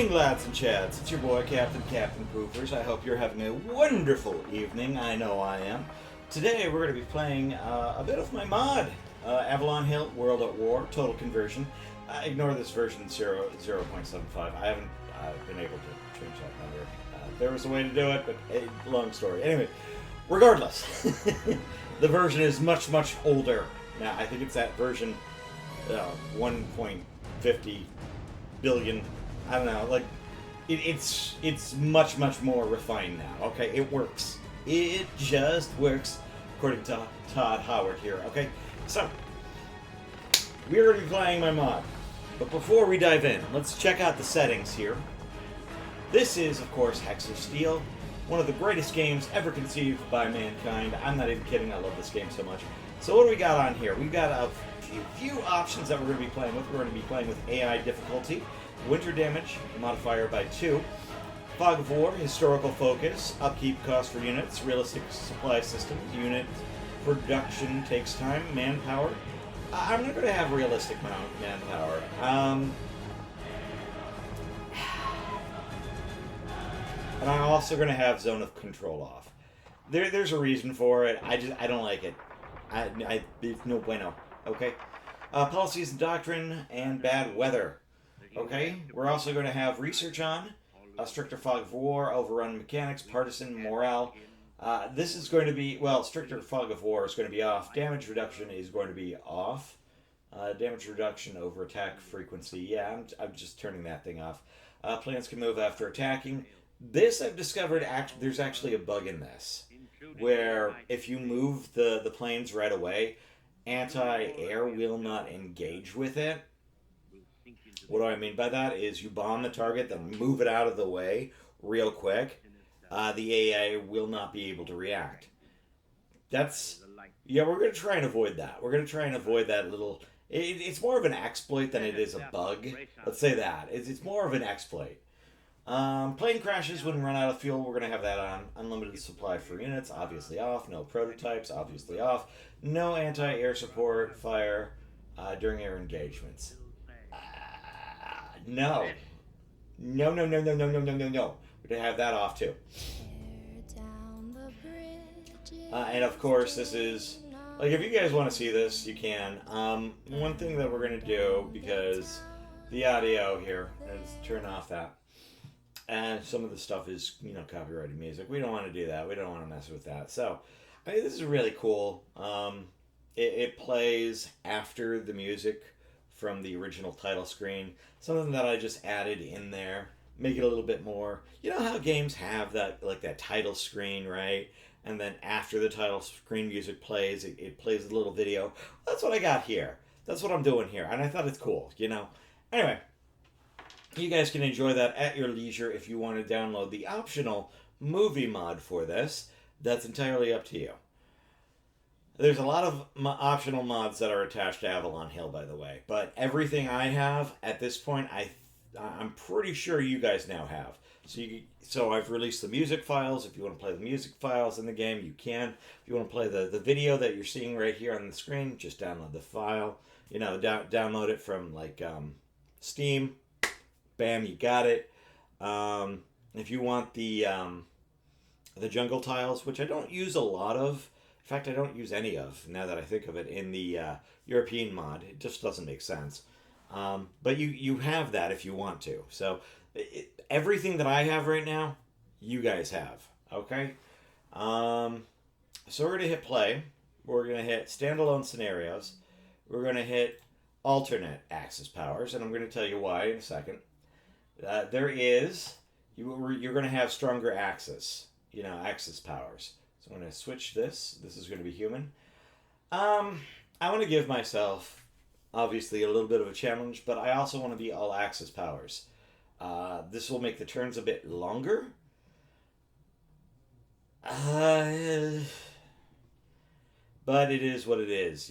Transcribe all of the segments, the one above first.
evening, lads and chads. It's your boy, Captain Poofers. I hope you're having a wonderful evening. I know I am. Today, we're going to be playing a bit of my mod, Avalon Hill World at War, Total Conversion. Ignore this version 0.75. I haven't been able to change that number. There was a way to do it, but long story. Anyway, regardless, the version is much, much older. Now, I think it's that version 1.50 billion. I don't know, like, it's much, much more refined now, okay? It works. It just works, according to Todd Howard here, okay? So, we're going to be playing my mod. But before we dive in, let's check out the settings here. This is, of course, Hex of Steel, one of the greatest games ever conceived by mankind. I'm not even kidding, I love this game so much. So what do we got on here? We've got a few options that we're going to be playing with. We're going to be playing with AI difficulty, winter damage, modifier by 2, fog of war, historical focus, upkeep cost for units, realistic supply systems, unit production takes time, manpower. I'm not going to have realistic manpower. And I'm also going to have zone of control off. There's a reason for it. I don't like it. It's no bueno. Okay. Policies and doctrine and bad weather. Okay. We're also going to have research on a stricter fog of war, overrun mechanics, partisan morale. This is going to be, well, stricter fog of war is going to be off. Damage reduction is going to be off. Damage reduction over attack frequency. Yeah, I'm just turning that thing off. Plants can move after attacking. This I've discovered, there's actually a bug in this, where if you move the planes right away, anti-air will not engage with it. What do I mean by that? Is you bomb the target, then move it out of the way real quick. The AI will not be able to react. Yeah, we're going to try and avoid that. We're going to try and avoid that little... It's more of an exploit than it is a bug. Let's say that. It's more of an exploit. Plane crashes when we run out of fuel, we're going to have that on. Unlimited supply for units, obviously off. No prototypes, obviously off. No anti-air support, fire during air engagements. No. No. We're going to have that off too. And of course, this is... Like, if you guys want to see this, you can. One thing that we're going to do, because the audio here, let's turn off that. And some of the stuff is, copyrighted music. We don't want to do that. We don't want to mess with that. So, I mean, this is really cool. It plays after the music from the original title screen. Something that I just added in there. Make it a little bit more... You know how games have that, like that title screen, right? And then after the title screen music plays, it plays a little video. That's what I got here. That's what I'm doing here. And I thought it's cool, Anyway, you guys can enjoy that at your leisure if you want to download the optional movie mod for this. That's entirely up to you. There's a lot of optional mods that are attached to Avalon Hill, by the way. But everything I have at this point, I'm pretty sure you guys now have. So I've released the music files. If you want to play the music files in the game, you can. If you want to play the video that you're seeing right here on the screen, just download the file. Download it from like Steam. Bam, you got it. If you want the jungle tiles, which I don't use a lot of. In fact, I don't use any of, now that I think of it, in the European mod. It just doesn't make sense. But you have that if you want to. So everything that I have right now, you guys have. Okay? So we're going to hit play. We're going to hit standalone scenarios. We're going to hit alternate axis powers. And I'm going to tell you why in a second. You're going to have stronger axis powers. So I'm going to switch this. This is going to be human. I want to give myself, obviously, a little bit of a challenge, but I also want to be all axis powers. This will make the turns a bit longer. But it is what it is,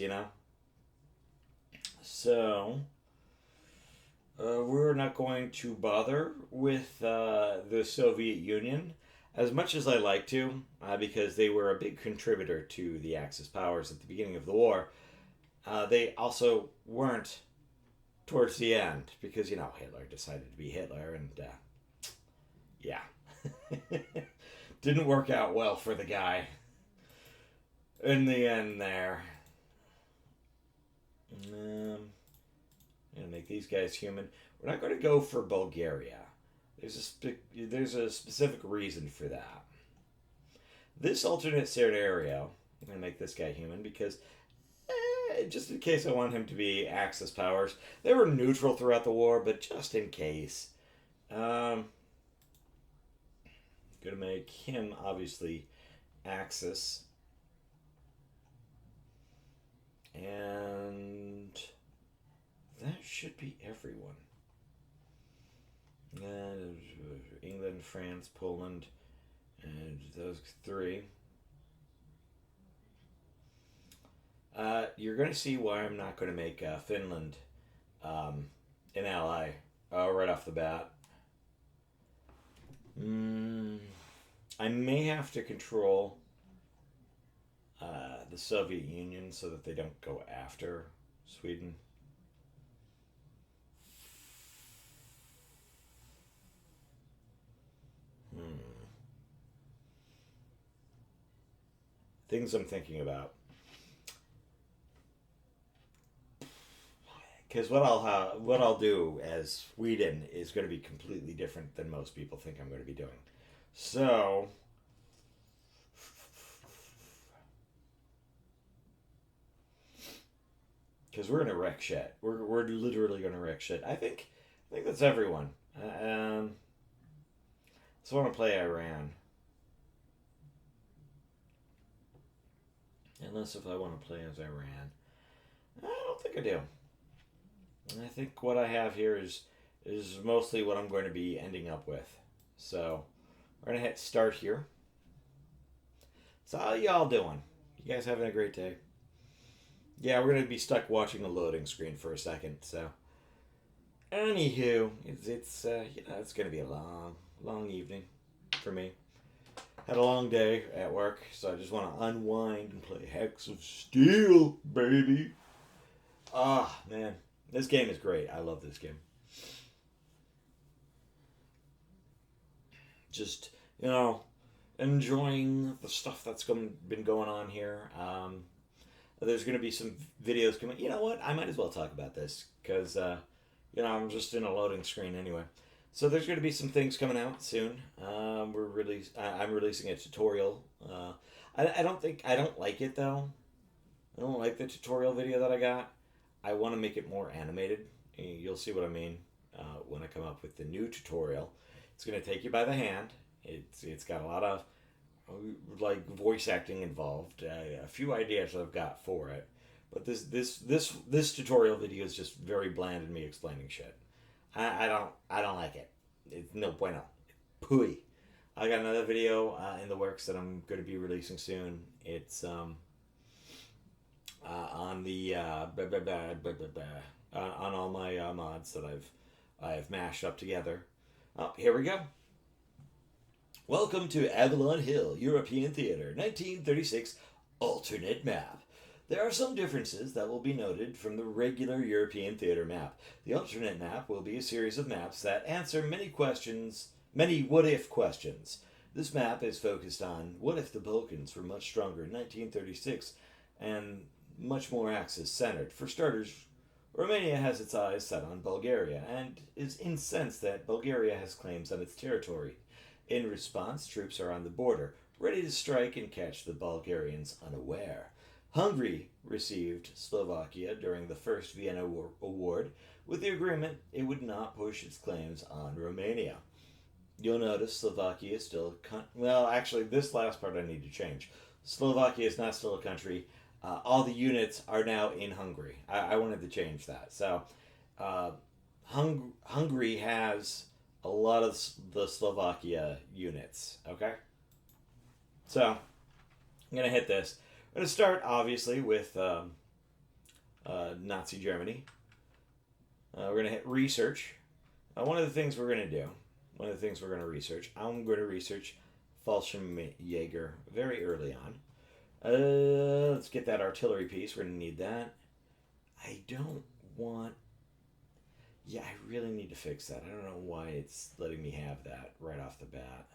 So, we're not going to bother with the Soviet Union as much as I like to, because they were a big contributor to the Axis powers at the beginning of the war. They also weren't towards the end because, you know, Hitler decided to be Hitler, and yeah. Didn't work out well for the guy in the end there. Gonna make these guys human. We're not going to go for Bulgaria. There's a specific reason for that. This alternate scenario, I'm going to make this guy human because just in case I want him to be Axis powers. They were neutral throughout the war, but just in case. Going to make him, obviously, Axis. And that should be everyone. And England, France, Poland, and those three. You're going to see why I'm not going to make Finland an ally right off the bat. I may have to control the Soviet Union so that they don't go after Sweden. Things I'm thinking about. Because what I'll do as Sweden is going to be completely different than most people think I'm going to be doing. So, because we're going to wreck shit. We're literally going to wreck shit. I think that's everyone. So I want to play Iran. Unless if I want to play as Iran. I don't think I do. And I think what I have here is mostly what I'm going to be ending up with. So we're going to hit start here. So how y'all doing? You guys having a great day? Yeah, we're going to be stuck watching a loading screen for a second. So anywho, it's it's going to be a long evening for me. Had a long day at work, so I just want to unwind and play Hex of Steel, baby. Ah, man. This game is great. I love this game. Just, enjoying the stuff that's been going on here. There's going to be some videos coming. You know what? I might as well talk about this because, I'm just in a loading screen anyway. So there's going to be some things coming out soon. I'm releasing a tutorial. I don't like it though. I don't like the tutorial video that I got. I want to make it more animated. You'll see what I mean when I come up with the new tutorial. It's going to take you by the hand. It's got a lot of like voice acting involved. A few ideas I've got for it, but this tutorial video is just very bland and me explaining shit. I don't like it. It's no bueno. Pooey. I got another video in the works that I'm going to be releasing soon. It's on the on all my mods that I've mashed up together. Oh, here we go. Welcome to Avalon Hill European Theater, 1936 alternate map. There are some differences that will be noted from the regular European theater map. The alternate map will be a series of maps that answer many what-if questions. This map is focused on what if the Balkans were much stronger in 1936 and much more Axis-centered. For starters, Romania has its eyes set on Bulgaria and is incensed that Bulgaria has claims on its territory. In response, troops are on the border, ready to strike and catch the Bulgarians unaware. Hungary received Slovakia during the First Vienna Award with the agreement it would not push its claims on Romania. You'll notice Slovakia is still actually this last part I need to change. Slovakia is not still a country. All the units are now in Hungary. I wanted to change that. So Hungary has a lot of the Slovakia units. Okay? So I'm going to hit this. I'm going to start, obviously, with Nazi Germany. We're going to hit research. One of the things we're going to research, I'm going to research Fallschirmjäger very early on. Let's get that artillery piece. We're going to need that. I don't want Yeah, I really need to fix that. I don't know why it's letting me have that right off the bat.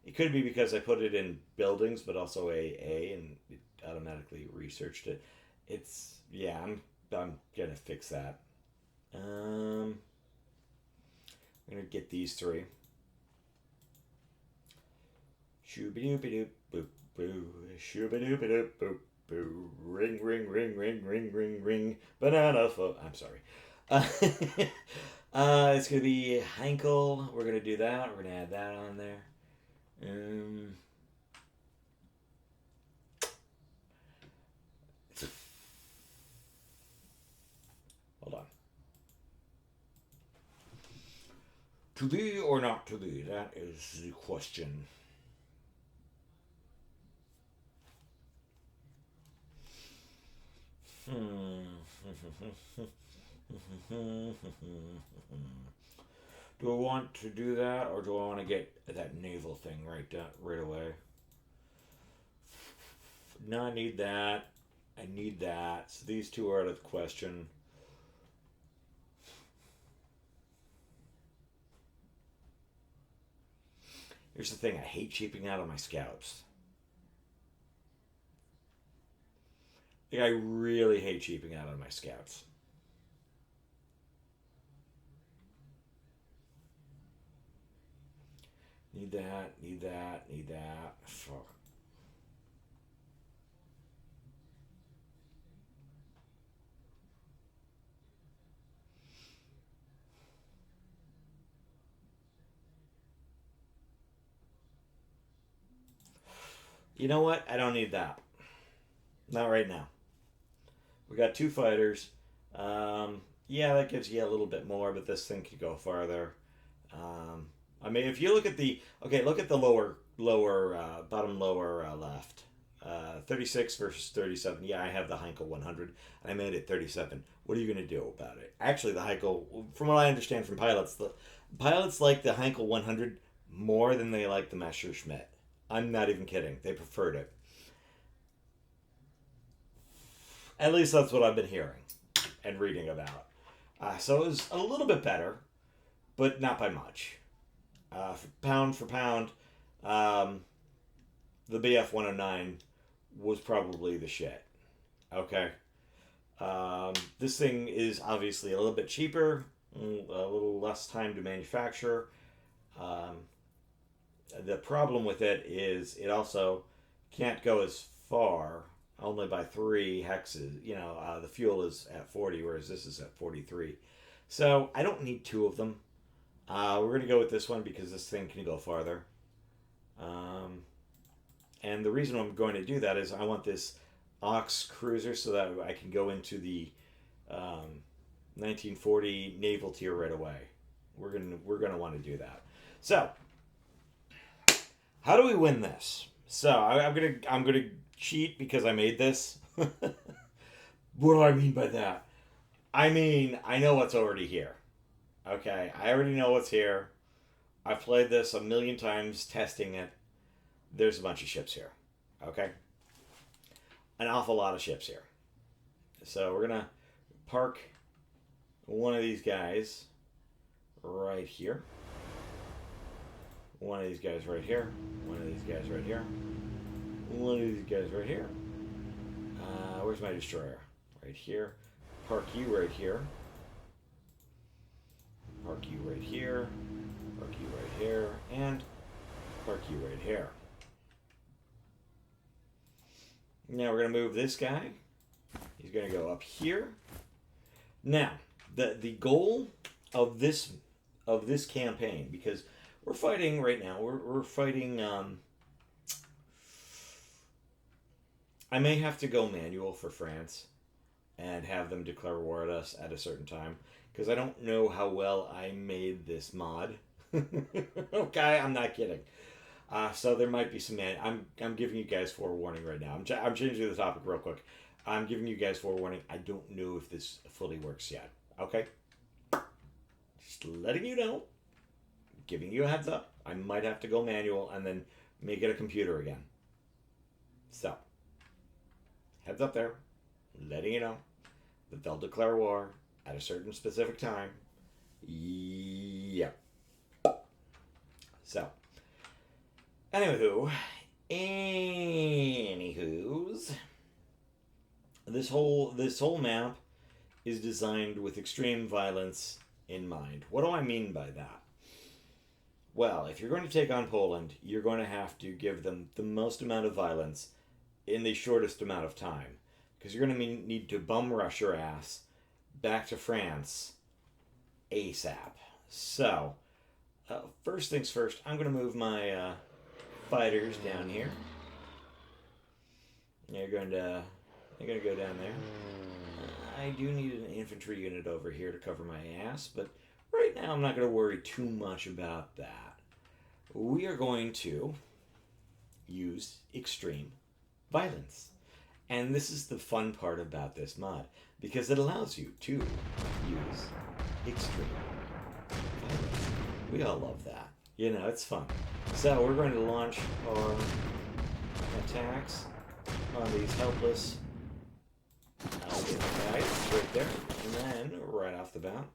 It could be because I put it in buildings, but also A, and it automatically researched it. It's yeah, I'm gonna fix that. I'm gonna get these three. Shooby-dooby-doop, boop, boo. Shooby-dooby-doop, boop, boo. Ring, ring, ring, ring, ring, ring, ring. Banana float. I'm sorry. It's going to be Heinkel. We're going to do that. We're going to add that on there. Hold on. To be or not to be? That is the question. Do I want to do that, or do I want to get that naval thing right away? No, I need that. I need that. So these two are out of the question. Here's the thing. I hate cheaping out on my scouts. Like, I really hate cheaping out on my scouts. Need that, need that, need that. Fuck. You know what? I don't need that. Not right now. We got two fighters. Yeah, that gives you a little bit more, but this thing could go farther. I mean, if you look at the look at the bottom lower left. 36 versus 37. Yeah, I have the Heinkel 100, and I made it 37. What are you going to do about it? Actually, the Heinkel, from what I understand from pilots, the pilots like the Heinkel 100 more than they like the Messerschmitt. I'm not even kidding. They preferred it. At least that's what I've been hearing and reading about. So it was a little bit better, but not by much. For pound, the BF 109 was probably the shit. Okay. This thing is obviously a little bit cheaper, a little less time to manufacture. The problem with it is it also can't go as far, only by 3 hexes. The fuel is at 40, whereas this is at 43. So I don't need 2 of them. We're going to go with this one because this thing can go farther. And the reason I'm going to do that is I want this Ox cruiser so that I can go into the 1940 naval tier right away. We're gonna want to do that. So, how do we win this? So I'm gonna cheat because I made this. What do I mean by that? I mean I know what's already here. Okay, I already know what's here. I've played this a million times, testing it. There's a bunch of ships here. Okay, an awful lot of ships here. So we're gonna park one of these guys right here. One of these guys right here. One of these guys right here. One of these guys right here. Where's my destroyer? Right here. Park you right here. Park you right here. Park you right here. And park you right here. Now we're going to move this guy. He's going to go up here. Now, the goal of this campaign, because we're fighting right now. We're fighting. I may have to go manual for France, and have them declare war at us at a certain time, because I don't know how well I made this mod. Okay, I'm not kidding. So there might be some. I'm giving you guys forewarning right now. I'm changing the topic real quick. I'm giving you guys forewarning. I don't know if this fully works yet. Okay, just letting you know. Giving you a heads up. I might have to go manual and then make it a computer again. So, heads up there. Letting you know. that they'll declare war at a certain specific time. Yep. So, anywho's, this whole map is designed with extreme violence in mind. What do I mean by that? Well, if you're going to take on Poland, you're going to have to give them the most amount of violence in the shortest amount of time. Because you're going to need to bum rush your ass back to France ASAP. So, first things first, I'm going to move my fighters down here. You're going to go down there. I do need an infantry unit over here to cover my ass, but right now I'm not going to worry too much about that. We are going to use extreme violence. And this is the fun part about this mod, because it allows you to use extreme violence. We all love that. You know, it's fun. So we're going to launch our attacks on these helpless guys right there. And then, right off the bat,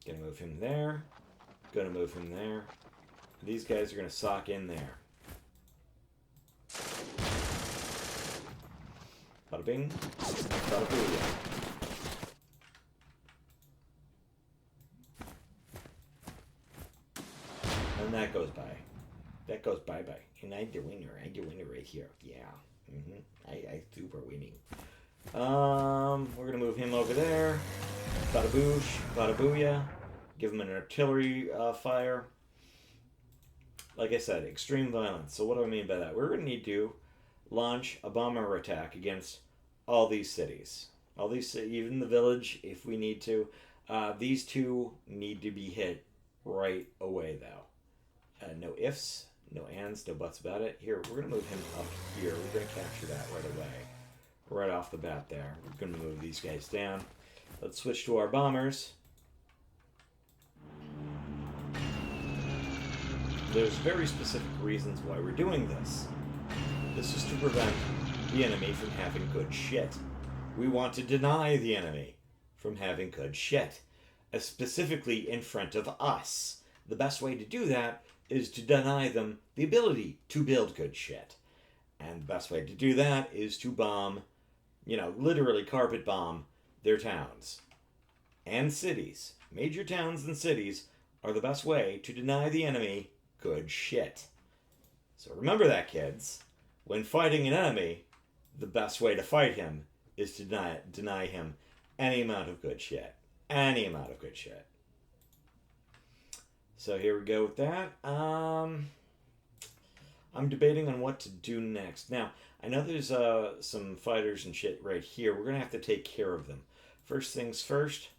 gonna move him there. Gonna move him there. These guys are gonna sock in there. Bada bing, bada booyah. And that goes by. That goes bye-bye. And I'm the winner. I'm the winner right here. Yeah. I super winning. We're gonna move him over there. Bada boosh, bada booyah. Give him an artillery fire. Like I said, extreme violence. So what do I mean by that? We're gonna need to launch a bomber attack against all these cities. All these, even the village, if we need to. These two need to be hit right away, though. No ifs, no ands, no buts about it. Here, we're going to move him up here. We're going to capture that right away. Right off the bat there. We're going to move these guys down. Let's switch to our bombers. There's very specific reasons why we're doing this. This is to prevent the enemy from having good shit. We want to deny the enemy from having good shit. Specifically in front of us. The best way to do that is to deny them the ability to build good shit. And the best way to do that is to bomb, literally carpet bomb their towns and cities. Major towns and cities are the best way to deny the enemy good shit. So remember that, kids. When fighting an enemy, the best way to fight him is to deny him any amount of good shit. Any amount of good shit. So here we go with that. I'm debating on what to do next. Now, I know there's some fighters and shit right here. We're going to have to take care of them. First things first,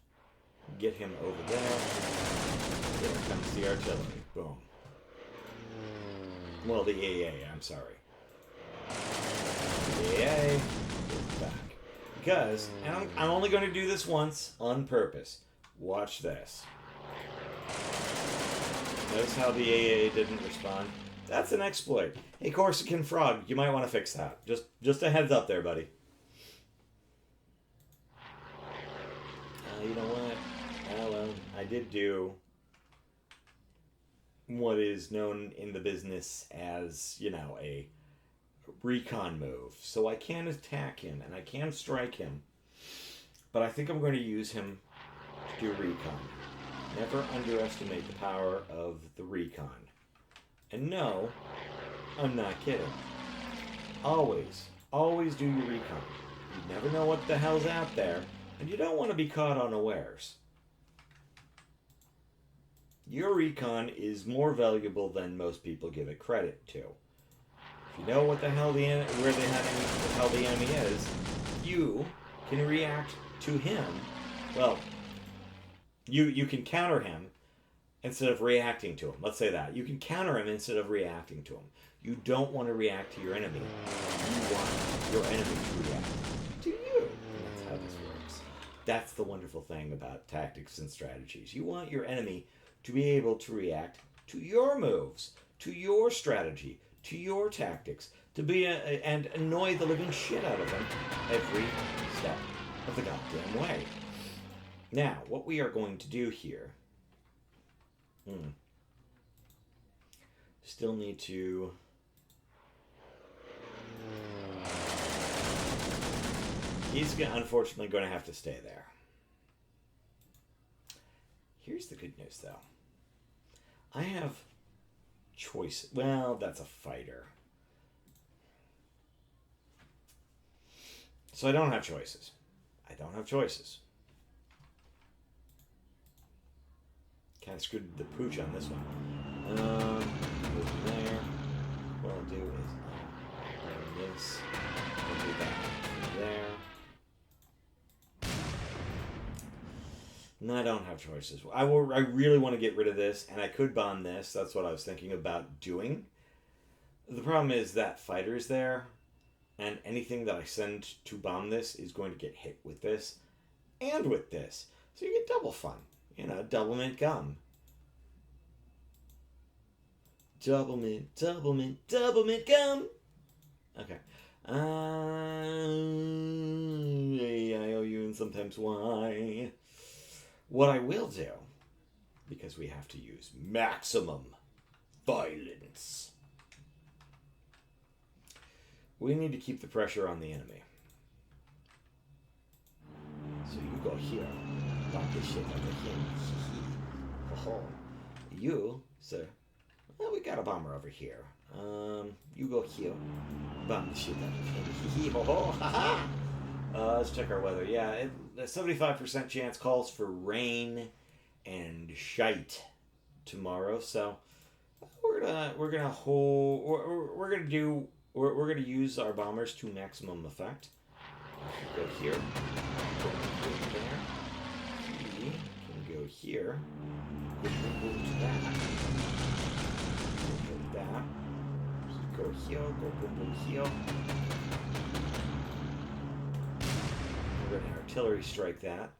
get him over there. There comes the artillery. Boom. Well, the AA, I'm sorry. The AA is back. Because, and I'm only going to do this once on purpose. Watch this. Notice how the AA didn't respond? That's an exploit. Hey, Corsican Frog, you might want to fix that. Just a heads up there, buddy. You know what? Well, I did do what is known in the business as, a recon move. So I can attack him, and I can strike him. But I think I'm going to use him to do recon. Never underestimate the power of the recon. And no, I'm not kidding. Always do your recon. You never know what the hell's out there, and you don't want to be caught unawares. Your recon is more valuable than most people give it credit to. If you know what the hell the enemy is, you can react to him. Well, you can counter him instead of reacting to him. Let's say that. You can counter him instead of reacting to him. You don't want to react to your enemy. You want your enemy to react to you. And that's how this works. That's the wonderful thing about tactics and strategies. You want your enemy to be able to react to your moves, to your strategy, to your tactics, to be and annoy the living shit out of them every step of the goddamn way. Now, what we are going to do here... Still need to... He's unfortunately going to have to stay there. Here's the good news, though. I have choice. Well, that's a fighter. So I don't have choices. I don't have choices. Kind of screwed the pooch on this one. Go from there. What I'll do is do this. I'll do that from there. No, I don't have choices. I really want to get rid of this, and I could bond this. That's what I was thinking about doing. The problem is that fighter is there, and anything that I send to bomb this is going to get hit with this and with this. So you get double fun. You know, double mint gum. Double mint, double mint, double mint gum. Okay. I owe you and sometimes why. What I will do, because we have to use maximum violence, we need to keep the pressure on the enemy. So you go here. Pop this shit over here. Oh, you, sir. Well, we got a bomber over here. You go here. Bomb the shit out of him. Let's check our weather. Yeah, a 75% chance calls for rain and shite tomorrow. So we're gonna use our bombers to maximum effect. Go here. Go there. He can go here. Go to that. Go that. Go here. Go here. We're going to artillery strike that.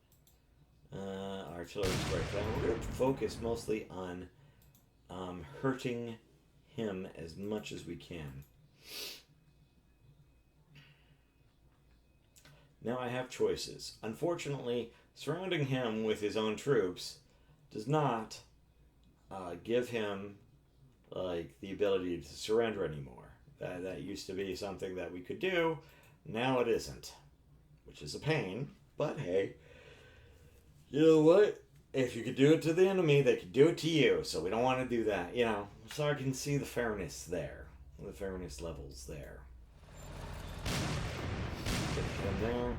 We're going to focus mostly on hurting him as much as we can. Now I have choices. Unfortunately, surrounding him with his own troops does not give him the ability to surrender anymore. That used to be something that we could do. Now it isn't. Which is a pain, but hey, you know what? If you could do it to the enemy, they could do it to you, so we don't want to do that, you know. So I can see the fairness there, the fairness levels there. Get him there.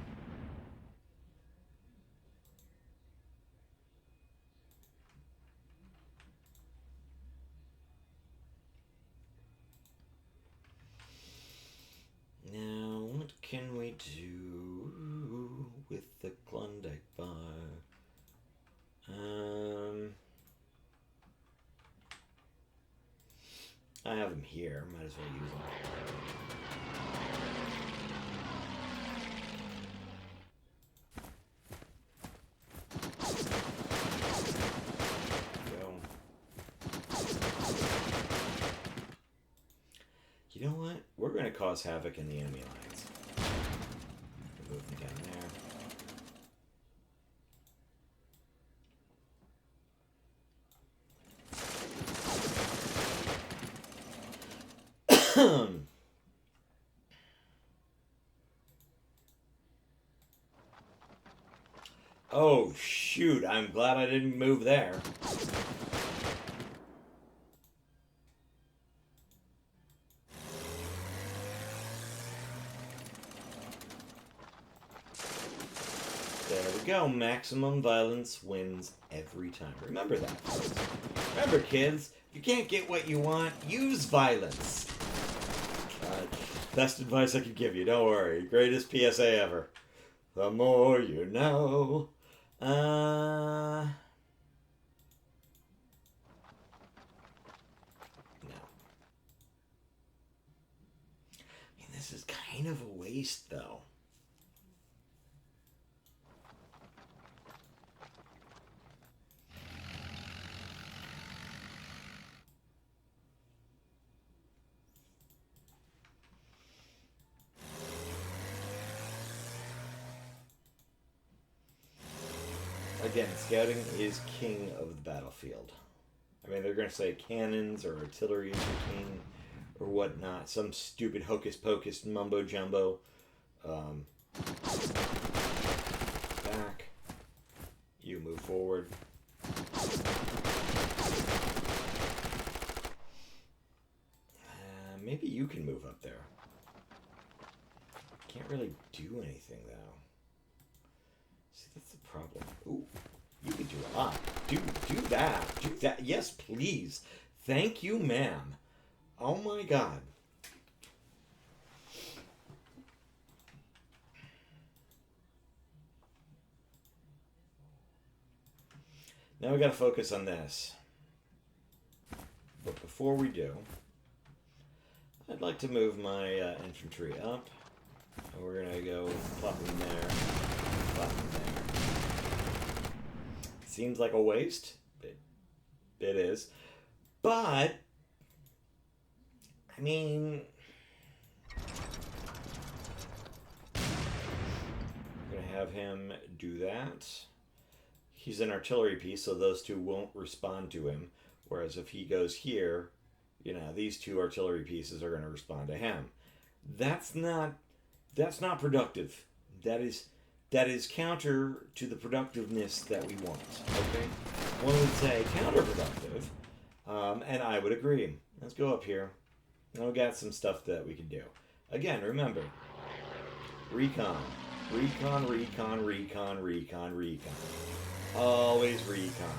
Now, what can we do with the Klondike bar? I have them here. Might as well use them. You know what? We're going to cause havoc in the enemy lines. Move them down there. Oh, shoot. I'm glad I didn't move there. There we go. Maximum violence wins every time. Remember that. Remember, kids, if you can't get what you want, use violence. Best advice I could give you. Don't worry. Greatest PSA ever. The more you know. No. I mean, this is kind of a waste, though. Again, scouting is king of the battlefield. I mean, they're going to say cannons or artillery is the king or whatnot. Some stupid hocus pocus mumbo jumbo. Back. You move forward. Maybe you can move up there. Can't really do anything, though. See, that's the problem. Ooh, you can do a lot. Do that. Do that. Yes, please. Thank you, ma'am. Oh, my God. Now we got to focus on this. But before we do, I'd like to move my infantry up. And we're going to go plop them there, plop them there. Seems like a waste. It is. But, I mean, I'm going to have him do that. He's an artillery piece, so those two won't respond to him. Whereas if he goes here, you know, these two artillery pieces are going to respond to him. That's not productive. That is counter to the productiveness that we want. Okay, one would say counterproductive, and I would agree. Let's go up here. Now we got some stuff that we can do. Again, remember, recon. Always recon.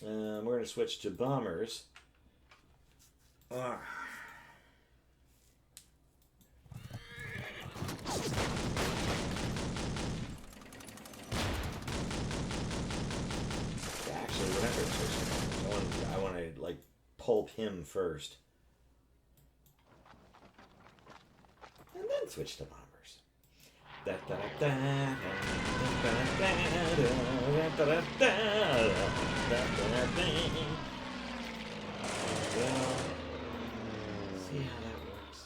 We're going to switch to bombers. Actually, whatever. I want to like pulp him first, and then switch to bombers. See how that works.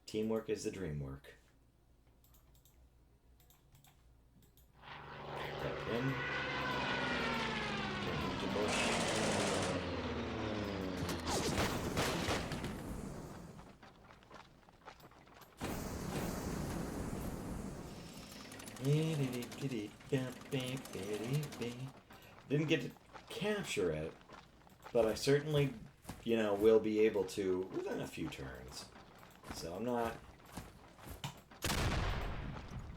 Teamwork is the dream work. Tap in. Get into bush. Didn't get to capture it, but I certainly, you know, will be able to within a few turns. So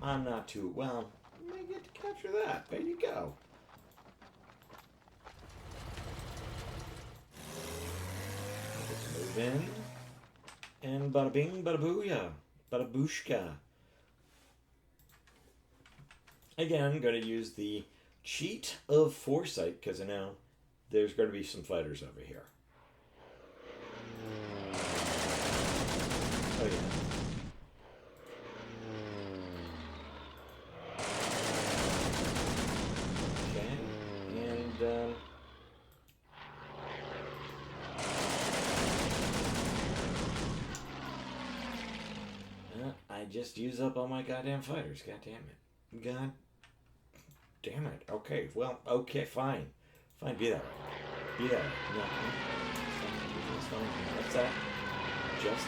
I'm not too, well, I might get to capture that. There you go. Let's move in. And bada bing, bada booyah, bada booshka. Again, going to use the cheat of foresight, because I know there's going to be some fighters over here. Oh, yeah. Okay, and, I just used up all my goddamn fighters. God damn it. God damn it. Okay, well, okay, fine. Fine, be that way. Be that way. No, it's fine. What's that? Just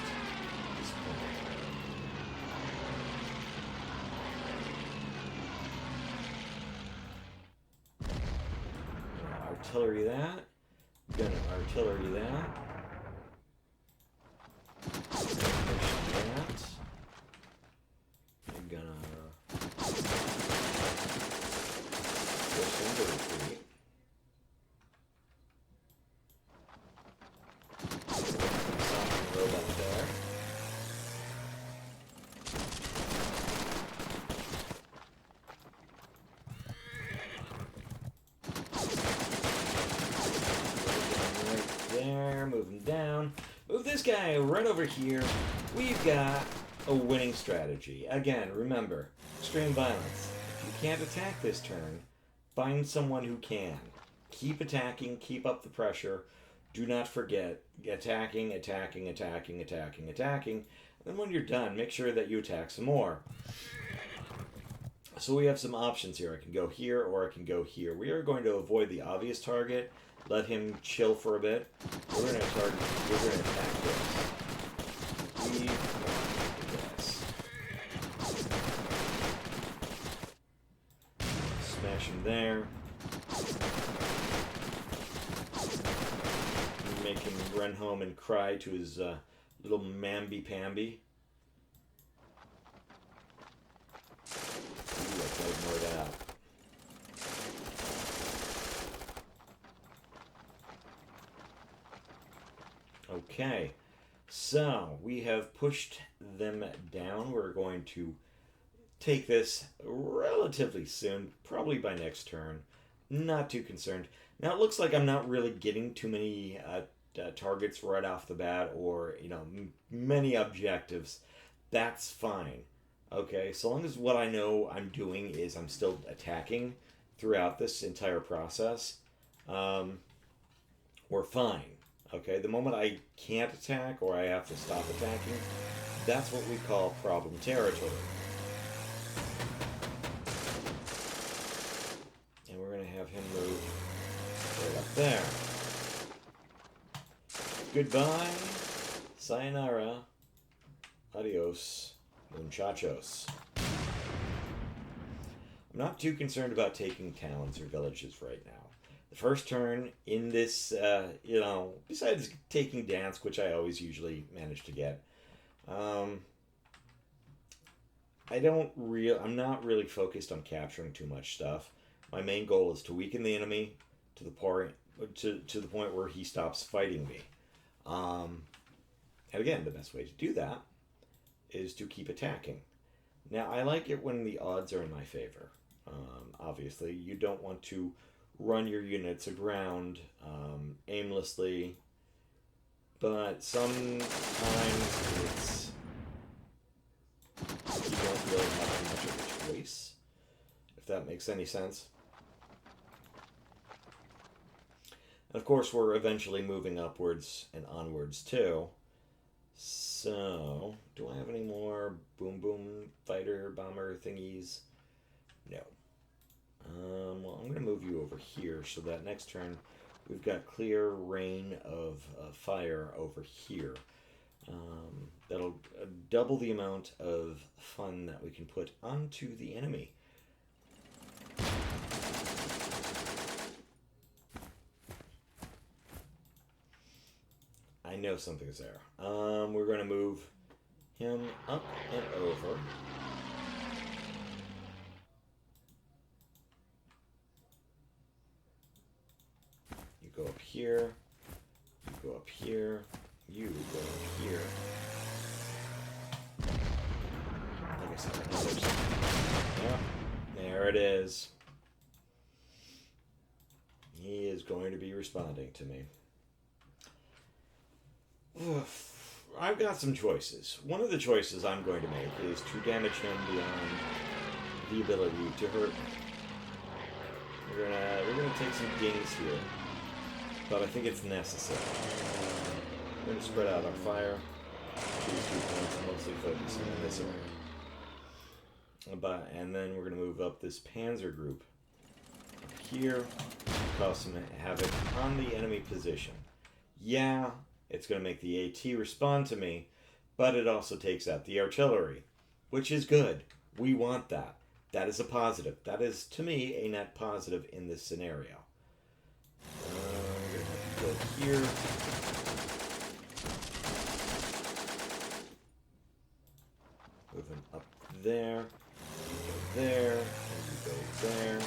gonna artillery that. Gonna artillery that. Push that. I'm gonna retreat. Robot there. Right there, move him down. Move this guy right over here. We've got a winning strategy. Again, remember, extreme violence. If you can't attack this turn, find someone who can. Keep attacking, keep up the pressure. Do not forget attacking. And when you're done, make sure that you attack some more. So we have some options here. I can go here or I can go here. We are going to avoid the obvious target, let him chill for a bit. We're going to attack this. We want this. Smash him there. Make him run home and cry to his little mamby-pamby. Ooh, I can ignore that. Okay, so we have pushed them down. We're going to take this relatively soon, probably by next turn. Not too concerned. Now it looks like I'm not really getting too many targets right off the bat, or many objectives. That's fine. Okay, so long as what I know I'm doing is I'm still attacking throughout this entire process, we're fine. Okay, the moment I can't attack or I have to stop attacking, that's what we call problem territory. And we're going to have him move right up there. Goodbye, sayonara, adios, muchachos. I'm not too concerned about taking towns or villages right now. The first turn in this, besides taking Dansk, which I always usually manage to get, I'm not really focused on capturing too much stuff. My main goal is to weaken the enemy to the point where he stops fighting me. And again, the best way to do that is to keep attacking. Now, I like it when the odds are in my favor. Obviously, you don't want to run your units aground aimlessly, but sometimes you don't really have too much of a choice, if that makes any sense. And of course, we're eventually moving upwards and onwards too. So, do I have any more boom boom fighter bomber thingies? No. Well, I'm going to move you over here so that next turn we've got clear rain of fire over here. That'll double the amount of fun that we can put onto the enemy. I know something's there. We're going to move him up and over. You go up here. You go up here. You go up here. Like I said, I know there's something. Yep, there it is. He is going to be responding to me. I've got some choices. One of the choices I'm going to make is to damage him beyond the ability to hurt me. We're gonna take some dings here, but I think it's necessary. We're gonna spread out our fire. These 2 points, mostly focusing on this area. And then we're gonna move up this Panzer group up here, cause some havoc on the enemy position. Yeah. It's going to make the AT respond to me, but it also takes out the artillery, which is good. We want that. That is a positive. That is, to me, a net positive in this scenario. We're going to have to go here. Move him up there. You go there. And you go there.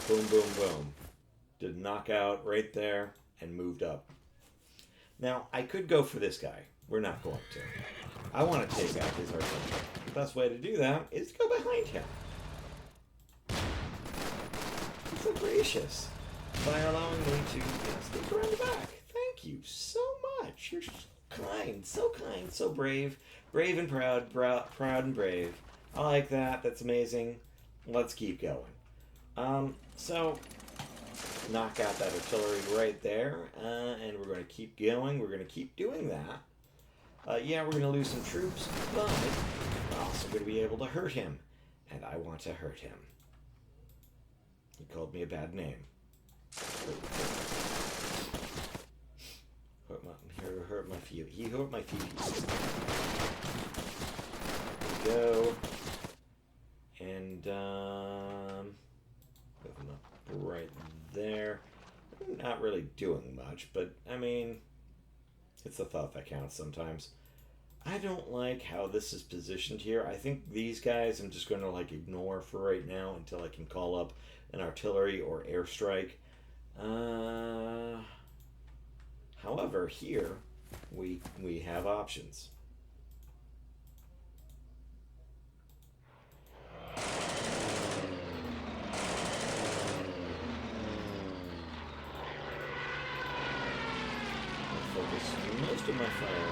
Boom, boom, boom. Did knockout right there and moved up. Now, I could go for this guy. We're not going to. I want to take out his artillery. The best way to do that is to go behind him. He's so gracious by allowing me to sneak around the back. Thank you so much. You're so kind, so brave. Brave and proud, proud and brave. I like that. That's amazing. Let's keep going. So knock out that artillery right there, and we're going to keep going. We're going to keep doing that. Yeah, we're going to lose some troops, but we're also going to be able to hurt him, and I want to hurt him. He called me a bad name. Hurt my feet. He hurt my feet. There we go. And put him up right there. I'm not really doing much, but I mean, it's the thought that counts sometimes. I don't like how this is positioned here. I think these guys I'm just going to like ignore for right now until I can call up an artillery or airstrike. However, here we have options. Focus most of my fire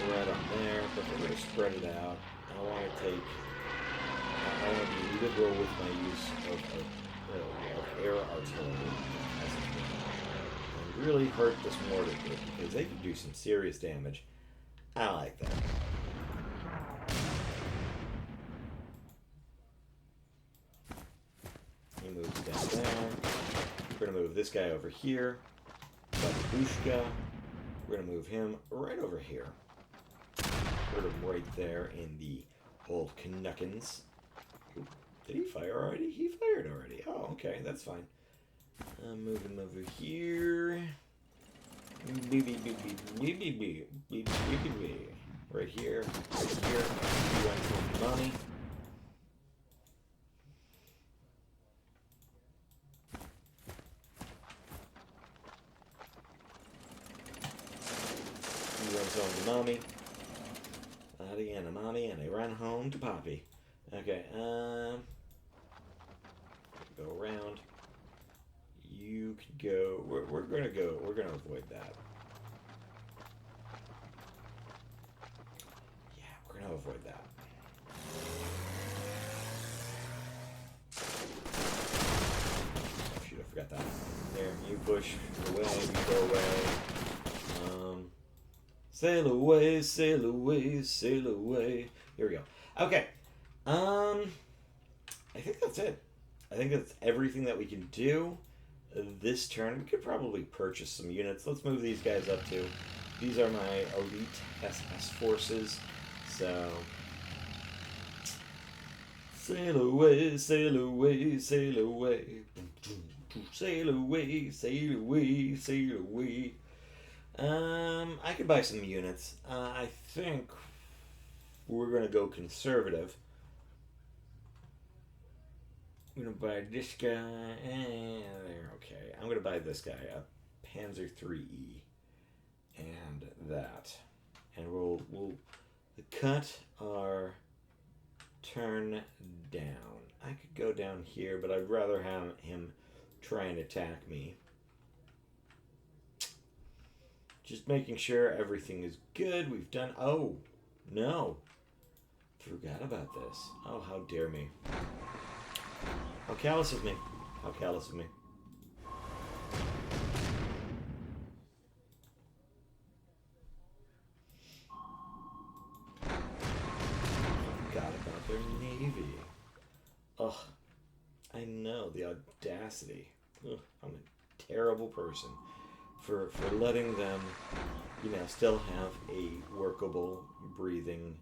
right on there, but we're going to spread it out. I want to be liberal with my use of air artillery and really hurt this mortar group because they can do some serious damage. I like that. He moves down there. We're going to move this guy over here. Babushka. We're going to move him right over here. Put him right there in the old Canuckins. Did he fire already? He fired already. Oh, okay, that's fine. Move him over here. Right here. Right here. You want some money. He runs home to mommy. Daddy and a mommy, and they run home to Poppy. Okay, go around. You could go. We're gonna go. We're gonna avoid that. Yeah, we're gonna avoid that. Oh shoot! I forgot that. There, you push away. You go away. Sail away, sail away, sail away. Here we go. Okay. I think that's it. I think that's everything that we can do this turn. We could probably purchase some units. Let's move these guys up too. These are my elite SS forces. So sail away, sail away, sail away. Sail away, sail away, sail away. I could buy some units. I think we're going to go conservative. I'm going to buy this guy. Okay. I'm going to buy this guy, a Panzer IIIe. And that. And we'll cut our turn down. I could go down here, but I'd rather have him try and attack me. Just making sure everything is good. We've done... Oh, no. Forgot about this. Oh, how dare me. How callous of me. How callous of me. Forgot about their navy. Ugh. I know, the audacity. Ugh, I'm a terrible person. For letting them, still have a workable, breathing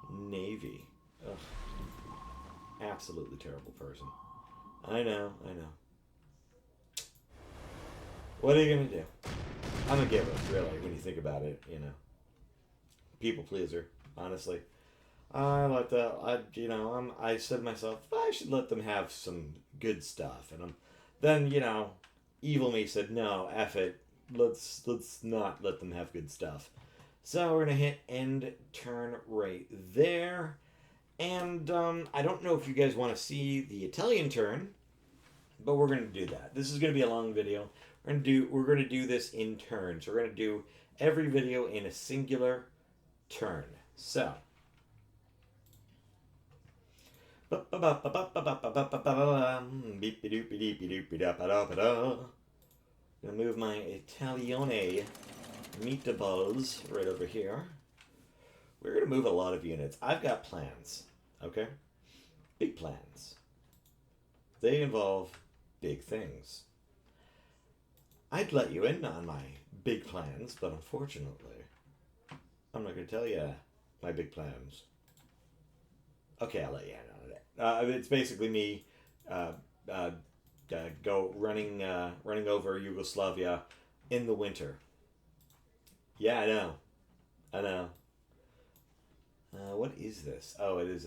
navy. Ugh. Absolutely terrible person. I know. What are you going to do? I'm a giver, really, when you think about it, People pleaser, honestly. I said to myself, I should let them have some good stuff. And then, evil me said, no, F it. Let's not let them have good stuff. So we're going to hit end turn right there. And I don't know if you guys want to see the Italian turn, but we're going to do that. This is going to be a long video. We're going to do this in turns. We're going to do every video in a singular turn. So Gonna move my Italione meatballs right over here. We're gonna move a lot of units. I've got plans, okay? Big plans. They involve big things. I'd let you in on my big plans, but unfortunately, I'm not gonna tell you my big plans. Okay, I'll let you in on it. It's basically me running over Yugoslavia in the winter. Yeah, I know. What is this? Oh, it is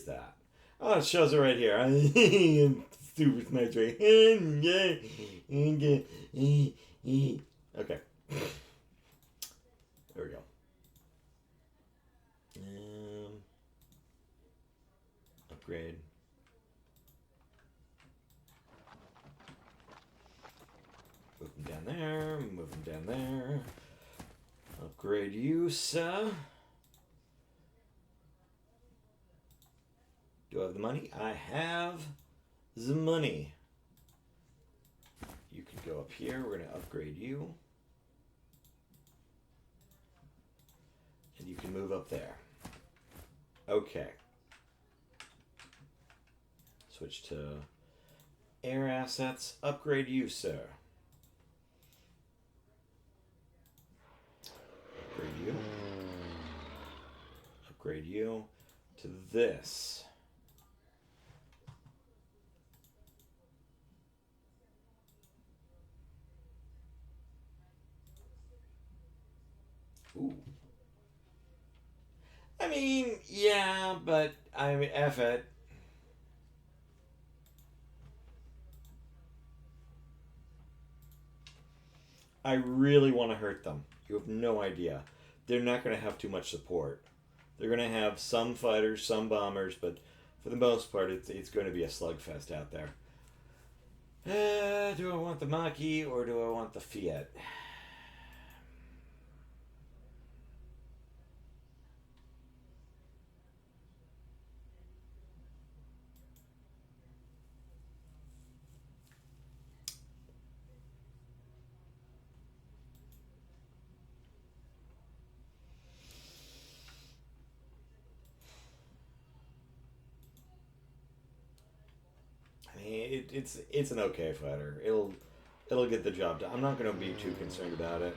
that. Oh, it shows it right here. Stupid symmetry. Okay. There we go. Upgrade. Move them down there. Move them down there. Upgrade you, sir. Do I have the money? I have the money. You can go up here. We're going to upgrade you. And you can move up there. Okay. Switch to air assets. Upgrade you, sir. Upgrade you. Upgrade you to this. Ooh. I mean, yeah, but I mean, F it. I really want to hurt them. You have no idea. They're not going to have too much support. They're going to have some fighters, some bombers, but for the most part, it's going to be a slugfest out there. Do I want the Mach-E or do I want the Fiat? It's an okay fighter. It'll get the job done. I'm not going to be too concerned about it.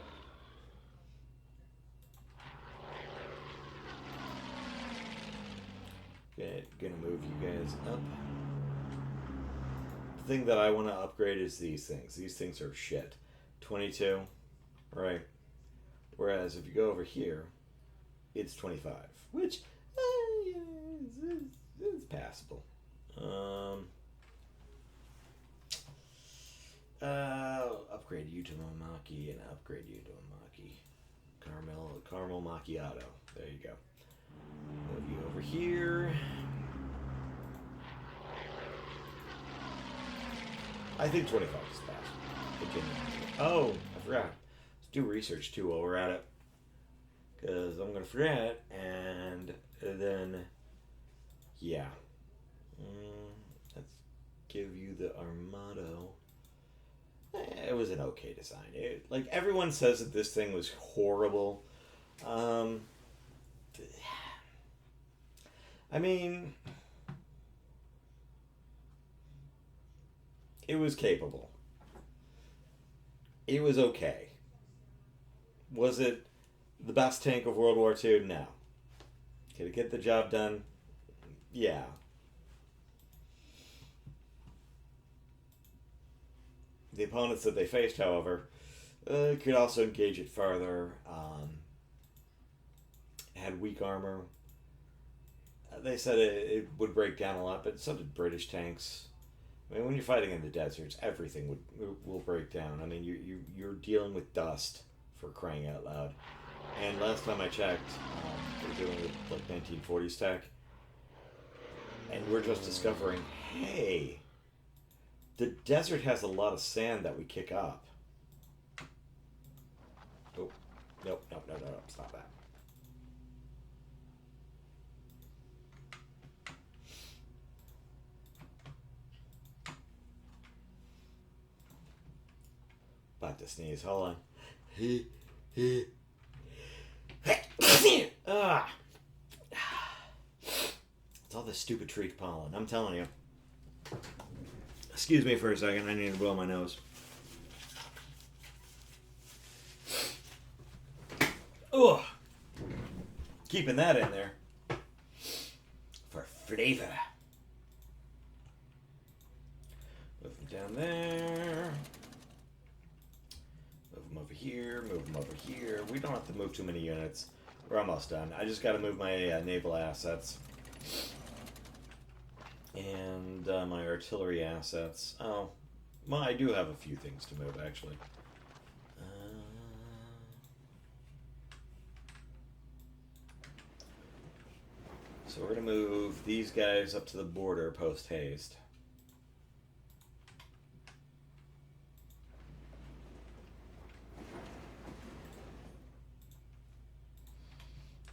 Okay, gonna move you guys up. The thing that I want to upgrade is these things. These things are shit. 22, right? Whereas if you go over here, it's 25, which it's passable. Upgrade you to a Mach-E and upgrade you to a Mach-E. Caramel Macchiato. There you go. Move you over here. I think 25 is passable. Oh, I forgot. Let's do research too while we're at it. Because I'm going to forget, and then, yeah. Let's give you the Armado. It was an okay design. Like, everyone says that this thing was horrible. I mean, it was capable. It was okay. Was it the best tank of World War II? No. Could it get the job done? Yeah. The opponents that they faced, however, could also engage it farther. Had weak armor. They said it would break down a lot, but so did British tanks. I mean, when you're fighting in the deserts, everything will break down. I mean, you're dealing with dust, for crying out loud. And last time I checked, we're dealing with like 1940s tech, and we're just discovering, hey, the desert has a lot of sand that we kick up. Oh, nope, stop that. to sneeze. Hold on. Ah. It's all this stupid tree pollen. I'm telling you. Excuse me for a second. I need to blow my nose. Ugh. Keeping that in there for flavor. Move them down there. Move them over here. Move them over here. We don't have to move too many units. We're almost done. I just got to move my naval assets. And my artillery assets. Oh, well, I do have a few things to move, actually. So we're going to move these guys up to the border post-haste.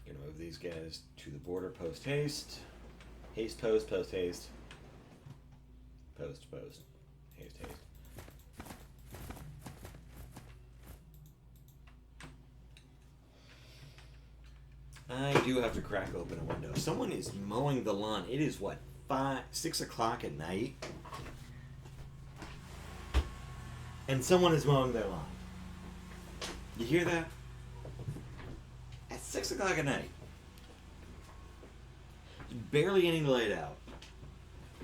Going to move these guys to the border post-haste. Haste, post, post-haste. Post, post. Haste, haste. I do have to crack open a window. Someone is mowing the lawn. It is what, 6 o'clock at night? And someone is mowing their lawn. You hear that? At 6 o'clock at night. There's barely any light out.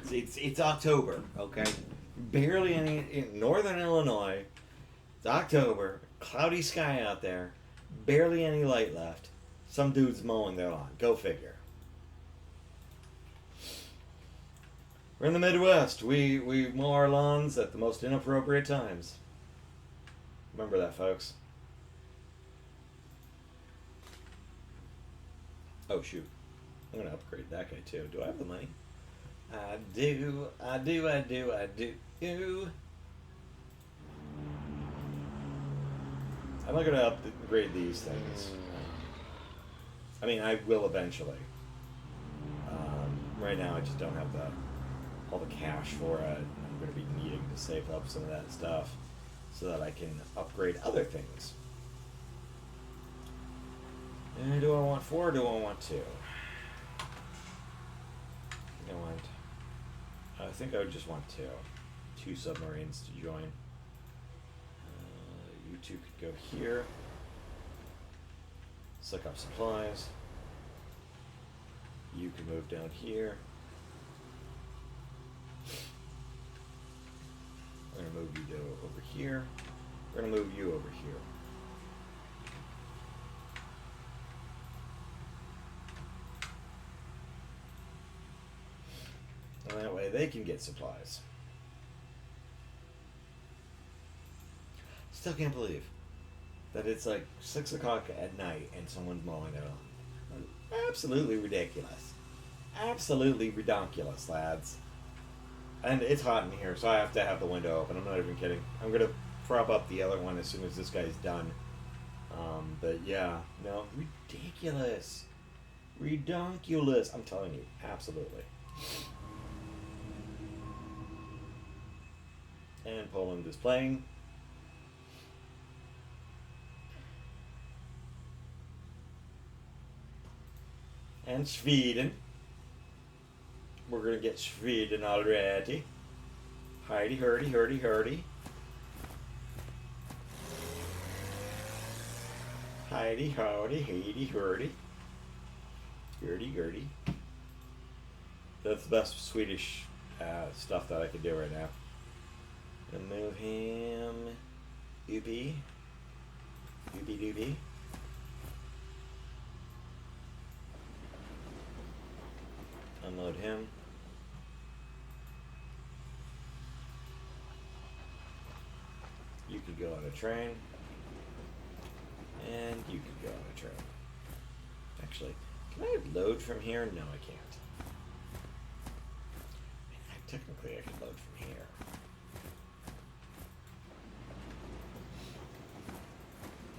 It's October, okay? Barely any in northern Illinois. It's October. Cloudy sky out there. Barely any light left. Some dude's mowing their lawn. Go figure. We're in the Midwest. We mow our lawns at the most inappropriate times. Remember that, folks. Oh, shoot. I'm going to upgrade that guy, too. Do I have the money? I do. I'm not going to upgrade these things. I mean, I will eventually. Right now, I just don't have all the cash for it. I'm going to be needing to save up some of that stuff so that I can upgrade other things. And do I want 4 or do I want 2? I think I would just want 2. 2 submarines to join. You 2 could go here. Suck up supplies. You can move down here. We're going to move you over here. We're going to move you over here. And that way they can get supplies. Still can't believe that it's like 6 o'clock at night and someone's mowing their lawn. Absolutely ridiculous. Absolutely redonkulous, lads. And it's hot in here, so I have to have the window open. I'm not even kidding. I'm going to prop up the other one as soon as this guy's done. But yeah, no, ridiculous. Redonkulous. I'm telling you, absolutely. And Poland is playing. And Sweden. We're going to get Sweden already. Heidi, hurdy, hurdy, hurdy. Heidi, howdy, Heidi, hurdy. Gertie, Gertie. That's the best Swedish stuff that I can do right now. Gonna move him. Oopie. Oopie doopie. Unload him. You could go on a train. And you could go on a train. Actually, can I load from here? No, I can't. Technically, I could load from here.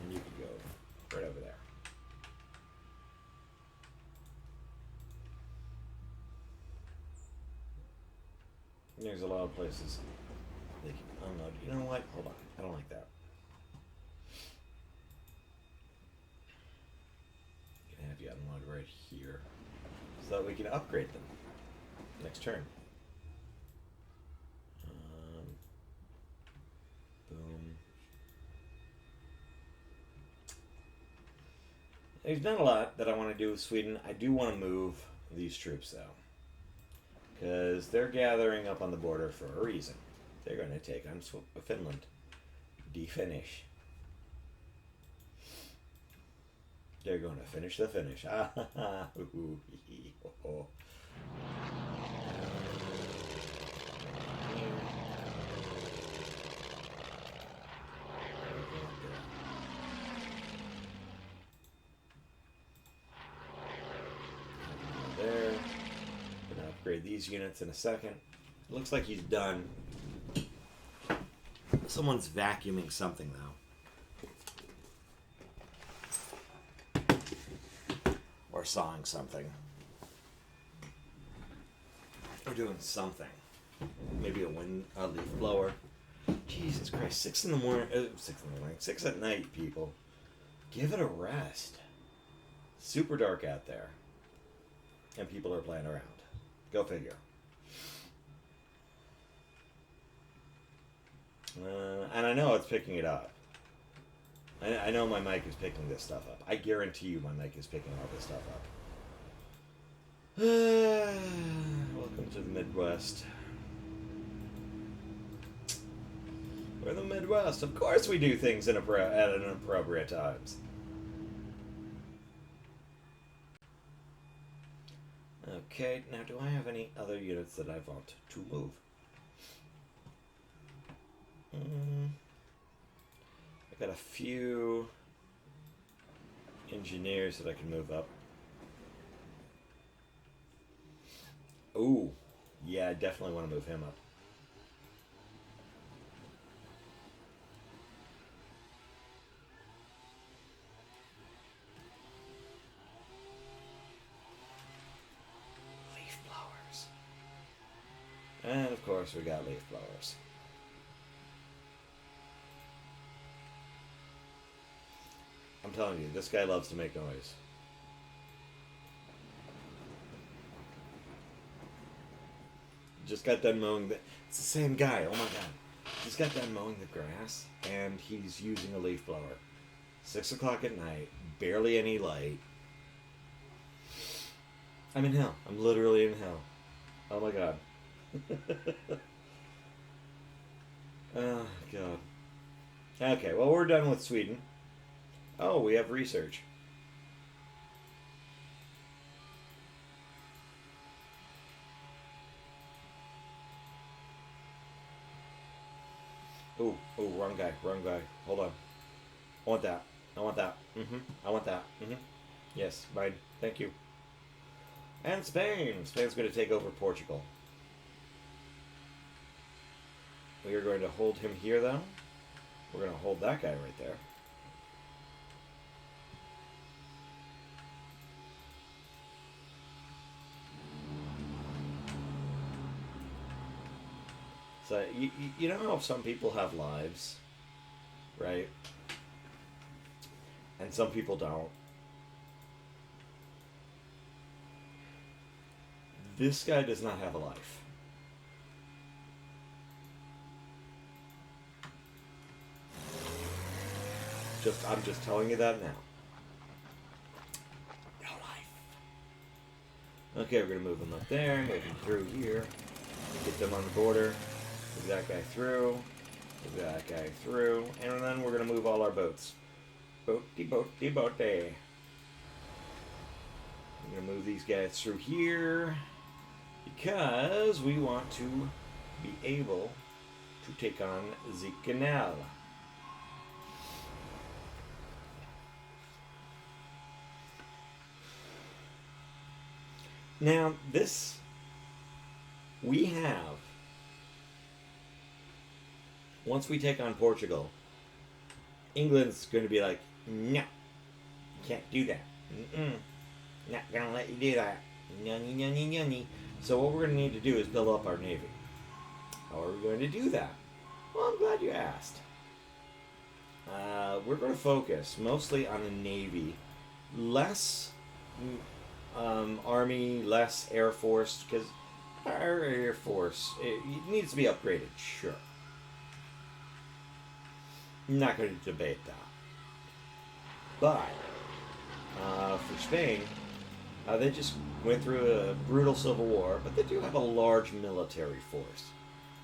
And you could go right over there. And there's a lot of places they can unload. You know what? Hold on. I don't like that. be unloaded right here, so that we can upgrade them next turn. Boom. There's not a lot that I want to do with Sweden. I do want to move these troops, though, because they're gathering up on the border for a reason. They're going to take on Finland. De-finish. They're going to finish the finish. Ah, ha, ha. Ooh, hee, ho, ho. There. Gonna upgrade these units in a second. Looks like he's done. Someone's vacuuming something, though. Or sawing something. Or doing something. Maybe a leaf blower. Jesus Christ, 6 in the morning. 6 in the morning. 6 at night, people. Give it a rest. Super dark out there. And people are playing around. Go figure. And I know it's picking it up. I know my mic is picking this stuff up. I guarantee you my mic is picking all this stuff up. Welcome to the Midwest. We're the Midwest. Of course we do things at inappropriate times. Okay, now do I have any other units that I want to move? I got a few engineers that I can move up. Ooh, yeah, I definitely want to move him up. Leaf blowers. And of course we got leaf blowers. I'm telling you, this guy loves to make noise. Just got done mowing the... It's the same guy, oh my god. Just got done mowing the grass, and he's using a leaf blower. 6 o'clock at night, barely any light. I'm in hell. I'm literally in hell. Oh my god. Oh god. Okay, well we're done with Sweden. Oh, we have research. Oh, wrong guy. Hold on. I want that. I want that. I want that. Yes, mine. Thank you. And Spain. Spain's going to take over Portugal. We are going to hold him here, though. We're going to hold that guy right there. So, you know how some people have lives, right? And some people don't. This guy does not have a life. I'm just telling you that now. No life. Okay, we're going to move him up there, move him through here, get them on the border. Move that guy through. Move that guy through. And then we're going to move all our boats. Boaty. We're going to move these guys through here. Because we want to be able to take on the canal. Now, this... We have... Once we take on Portugal, England's going to be like, no, you can't do that. Not going to let you do that. Nunny. So what we're going to need to do is build up our navy. How are we going to do that? Well, I'm glad you asked. We're going to focus mostly on the navy, less Army, less Air Force, because our Air Force, it needs to be upgraded, sure. I'm not going to debate that. But, for Spain, they just went through a brutal civil war, but they do have a large military force,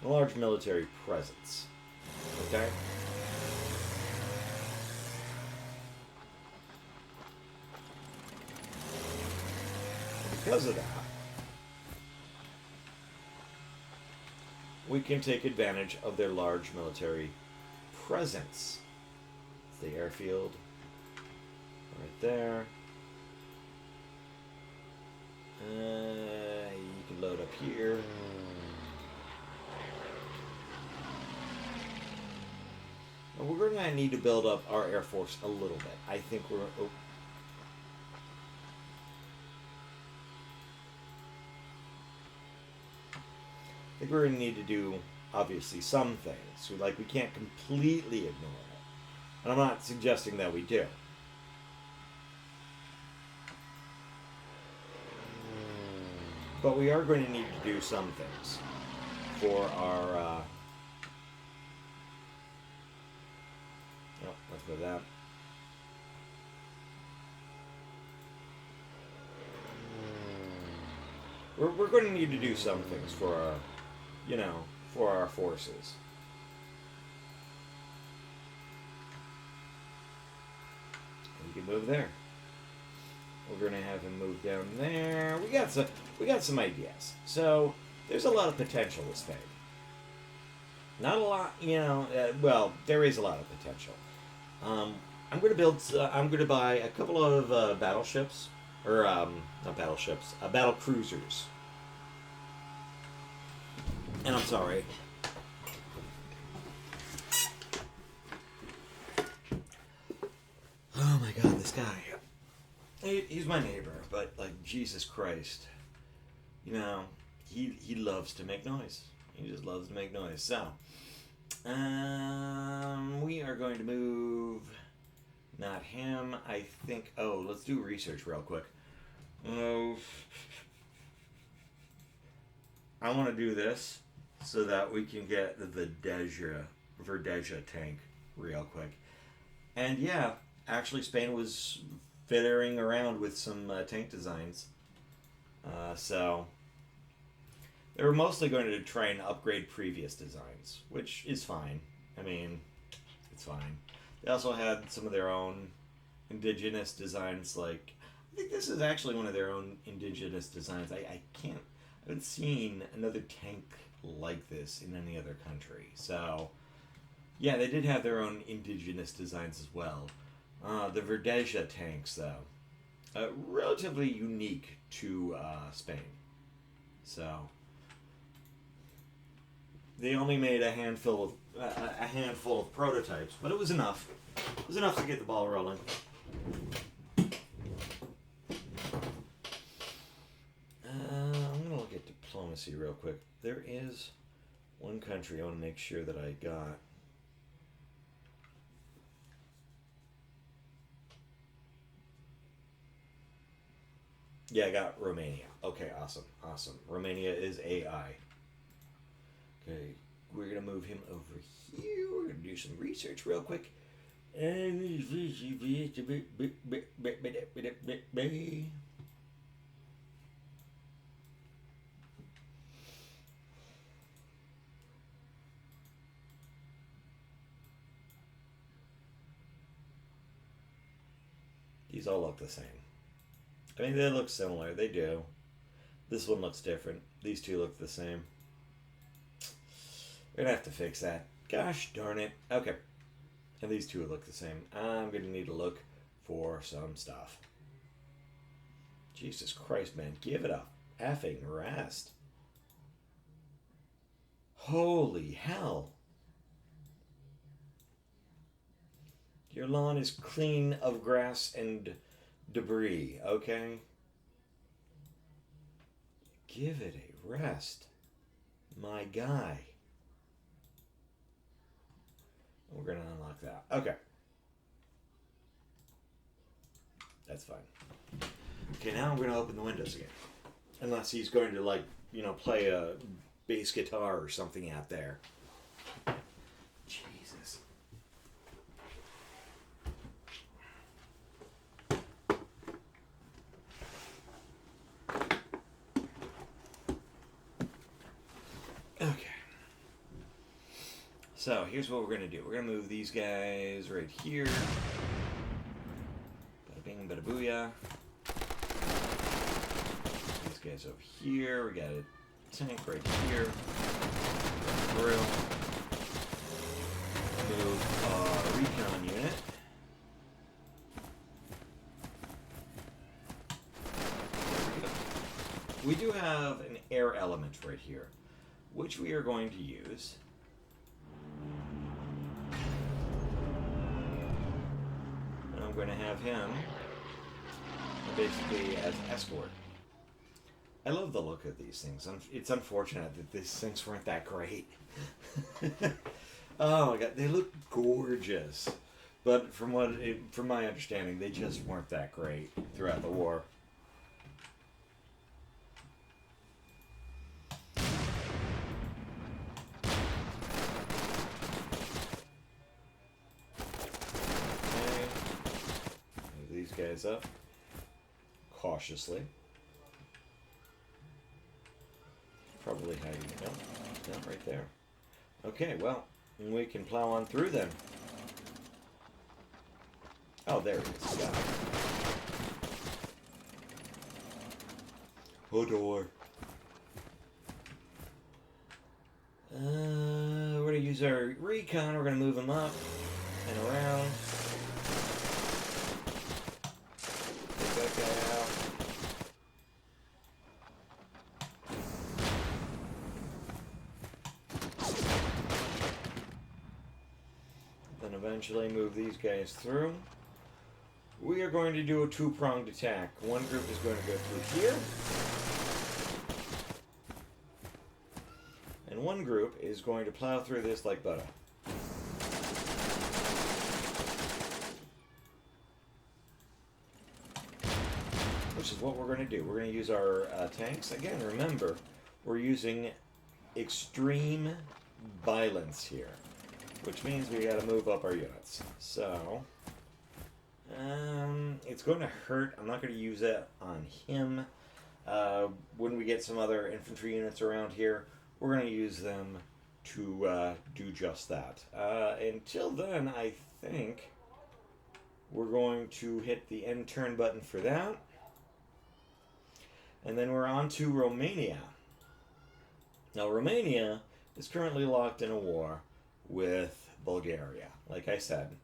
a large military presence. Okay? Because of that, we can take advantage of their large military presence. It's the airfield right there. You can load up here. We're going to need to build up our Air Force a little bit. I think we're... Oh. I think we're going to need to do, obviously, some things. We can't completely ignore it. And I'm not suggesting that we do. But we are going to need to do some things for our... Oh, let's go that. We're going to need to do some things for our, for our forces. We can move there. We're going to have him move down there. We got some ideas. So there's a lot of potential with Spain. Not a lot, well, there is a lot of potential. I'm going to buy a couple of battleships, or not battleships, battle cruisers. And I'm sorry. Oh my God, this guy. He's my neighbor, but Jesus Christ, he loves to make noise. He just loves to make noise. So, we are going to move. Not him. I think. Oh, let's do research real quick. Oh, I want to do this so that we can get the Verdeja tank real quick. And yeah, actually, Spain was fiddling around with some tank designs. So they were mostly going to try and upgrade previous designs, which is fine. I mean, it's fine. They also had some of their own indigenous designs. I think this is actually one of their own indigenous designs. I haven't seen another tank like this in any other country. So yeah, they did have their own indigenous designs as well. The Verdeja tanks, though, relatively unique to Spain. So they only made a handful of prototypes, but it was enough. It was enough to get the ball rolling. I'm gonna look at diplomacy real quick. There is one country I want to make sure that I got. Yeah, I got Romania. Okay, awesome. Romania is AI. Okay, we're going to move him over here. We're going to do some research real quick. These all look the same. I mean, they look similar. They do. This one looks different. These two look the same. We're going to have to fix that. Gosh darn it. Okay. And these two look the same. I'm going to need to look for some stuff. Jesus Christ, man. Give it a effing rest. Holy hell. Your lawn is clean of grass and debris, okay? Give it a rest. My guy. We're going to unlock that. Okay. That's fine. Okay, now I'm going to open the windows again. Unless he's going to, like, you know, play a bass guitar or something out there. Jesus. Okay. So, here's what we're going to do. We're going to move these guys right here. Bada bing, bada booyah. These guys over here. We got a tank right here. Drill. Move our recon unit. We do have an air element right here, which we are going to use. And I'm going to have him basically as escort. I love the look of these things. It's unfortunate that these things weren't that great. Oh my god, they look gorgeous. But from my understanding, they just weren't that great throughout the war. Okay. Move these guys up cautiously. Probably how you know. Not right there. Okay, well, we can plow on through then. Oh, there it is. Got it. Hodor. We're going to use our recon. We're going to move him up and around. Take that guy out. Eventually move these guys through. We are going to do a two-pronged attack. One group is going to go through here. And one group is going to plow through this like butter. Which is what we're going to do. We're going to use our tanks. Again, remember, we're using extreme violence here. Which means we gotta move up our units. So, it's going to hurt. I'm not going to use it on him. When we get some other infantry units around here, we're going to use them to do just that. Until then, I think we're going to hit the end turn button for that. And then we're on to Romania. Now, Romania is currently locked in a war with Bulgaria. Like I said,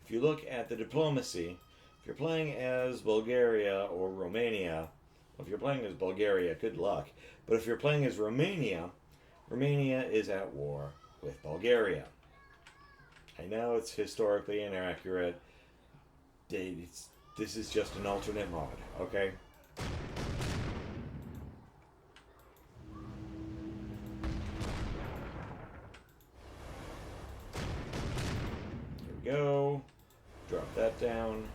if you look at the diplomacy, if you're playing as Bulgaria or Romania, well, if you're playing as Bulgaria, good luck. But if you're playing as Romania, Romania is at war with Bulgaria. I know it's historically inaccurate. This is just an alternate mod, okay? Go, drop that down,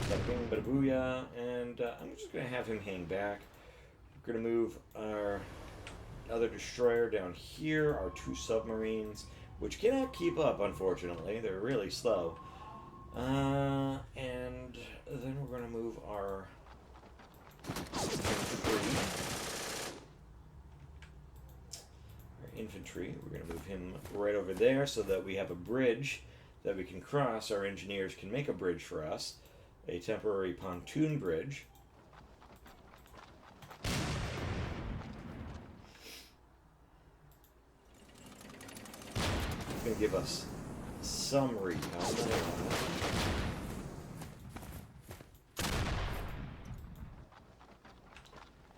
bada bing, bada booyah, and I'm just going to have him hang back. We're going to move our other destroyer down here, our two submarines, which cannot keep up, unfortunately. They're really slow. And then we're going to move our infantry. We're going to move him right over there so that we have a bridge that we can cross. Our engineers can make a bridge for us, a temporary pontoon bridge. It's going to give us some recon.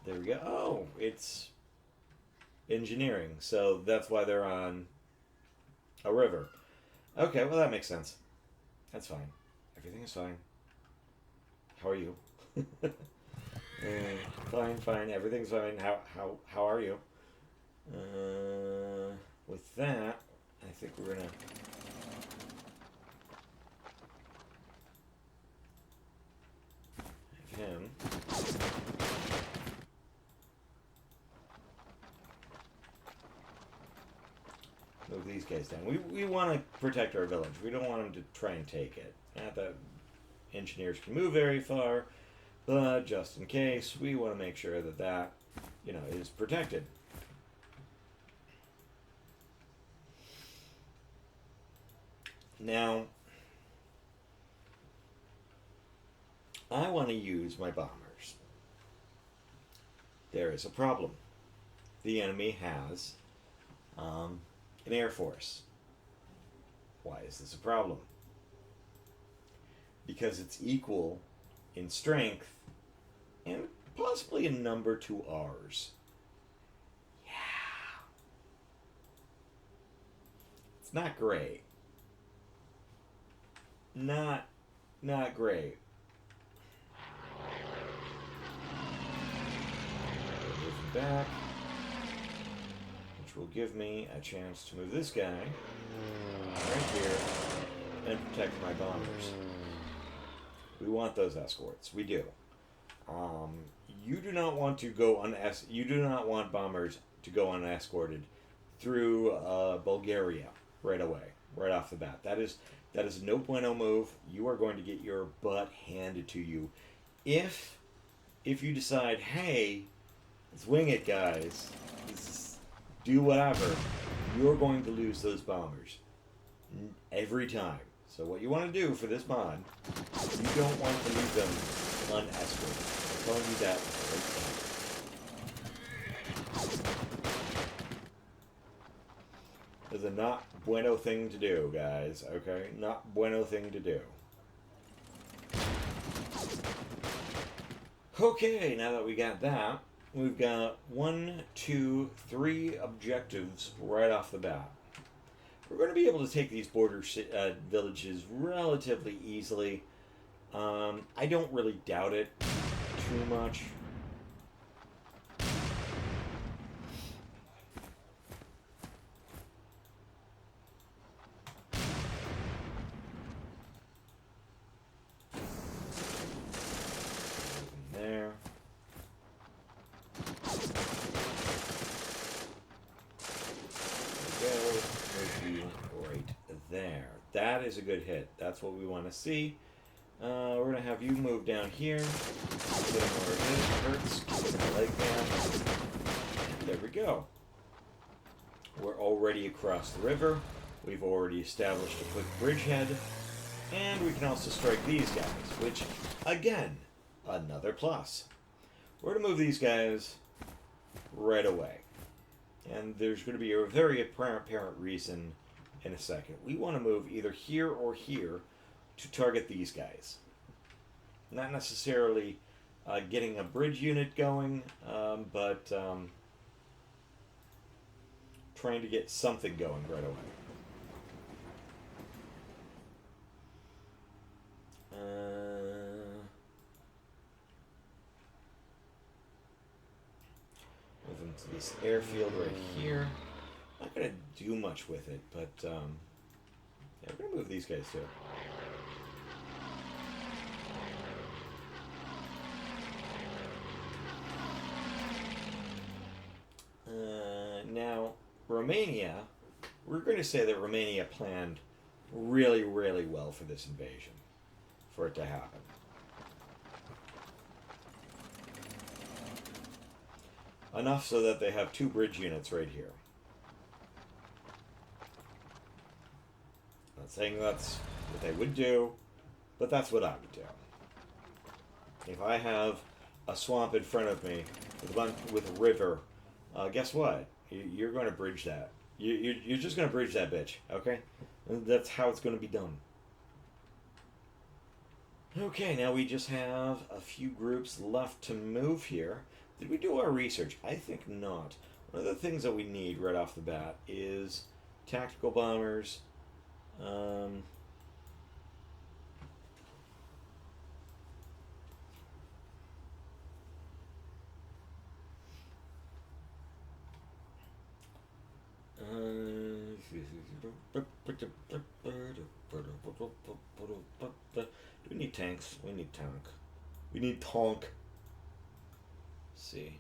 There we go. Oh, it's engineering, so that's why they're on a river. Okay, well that makes sense. That's fine. Everything is fine. How are you? Fine. Everything's fine. How are you? With that, I think we're gonna have him Move these guys down. We want to protect our village. We don't want them to try and take it. Not that engineers can move very far, but just in case, we want to make sure that that, is protected. Now, I want to use my bombers. There is a problem. The enemy has an air force. Why is this a problem? Because it's equal in strength and possibly in number to ours. Yeah. It's not great. Not great. Move back, which will give me a chance to move this guy right here and protect my bombers. We want those escorts. We do. You do not want to go You do not want bombers to go unescorted through Bulgaria right away, right off the bat. That is a no bueno move. You are going to get your butt handed to you. If you decide, hey, let's wing it, guys, do whatever, you're going to lose those bombers every time. So what you want to do for this mod, you don't want to leave them unescorted. I'm telling you that right now. It's a not bueno thing to do, guys, okay? Not bueno thing to do. Okay, now that we got that, we've got 1, 2, 3 objectives right off the bat. We're going to be able to take these border villages relatively easily. I don't really doubt it too much. There. There. That is a good hit. That's what we want to see. We're going to have you move down here. Get him where it hurts. Get him like that. And there we go. We're already across the river. We've already established a quick bridgehead. And we can also strike these guys, which, again, another plus. We're going to move these guys right away. And there's going to be a very apparent reason in a second. We want to move either here or here to target these guys. Not necessarily getting a bridge unit going, but trying to get something going right away. Move into this airfield right here. Not going to do much with it, but yeah, we're going to move these guys too. Now, Romania, we're going to say that Romania planned really, really well for this invasion, for it to happen. Enough so that they have 2 bridge units right here. Not saying that's what they would do, but that's what I would do. If I have a swamp in front of me with a river, guess what? You're going to bridge that. You're just going to bridge that bitch, okay? That's how it's going to be done. Okay, now we just have a few groups left to move here. Did we do our research? I think not. One of the things that we need right off the bat is tactical bombers. Do we need tanks? We need tank. We need tank. Let's see.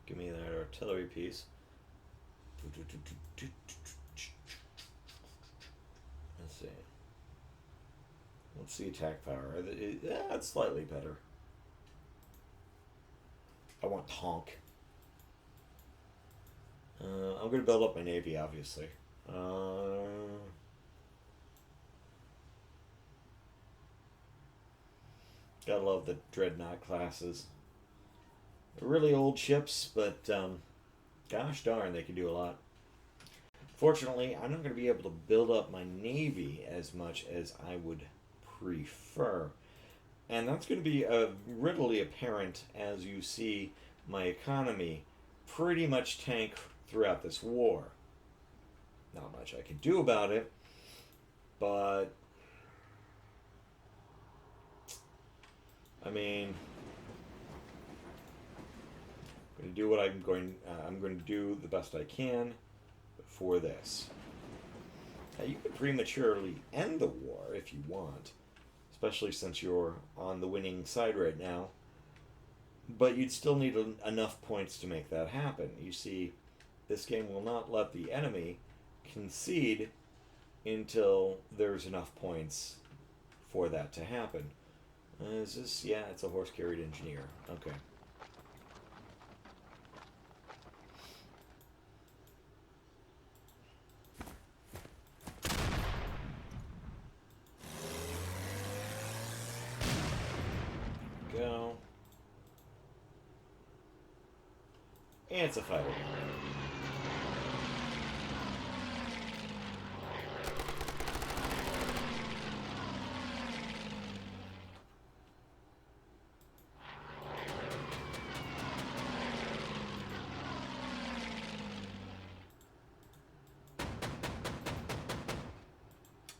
Give me that artillery piece. What's the attack power? Yeah, it's slightly better. I want Tonk. I'm going to build up my navy, obviously. Gotta love the Dreadnought classes. They're really old ships, but gosh darn, they can do a lot. Fortunately, I'm not going to be able to build up my navy as much as I would prefer. And that's going to be readily apparent as you see my economy pretty much tank throughout this war. Not much I can do about it, but I mean, I'm going to do what I'm going to do the best I can for this. Now, you could prematurely end the war if you want, especially since you're on the winning side right now. But you'd still need enough points to make that happen. You see, this game will not let the enemy concede until there's enough points for that to happen. Is this? Yeah, it's a horse-carried engineer. Okay. Go. And it's a fighter.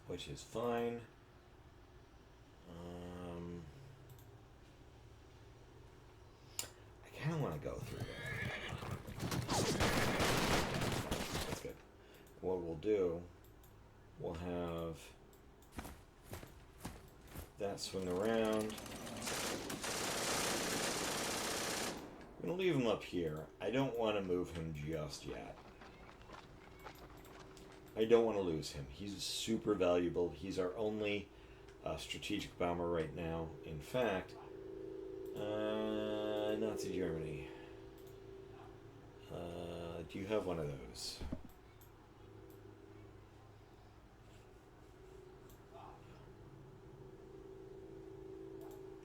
Which is fine. I kind of want to go through that. That's good. What we'll do, we'll have that swing around. I'm going to leave him up here. I don't want to move him just yet. I don't want to lose him. He's super valuable. He's our only strategic bomber right now. In fact, Nazi Germany. Do you have one of those?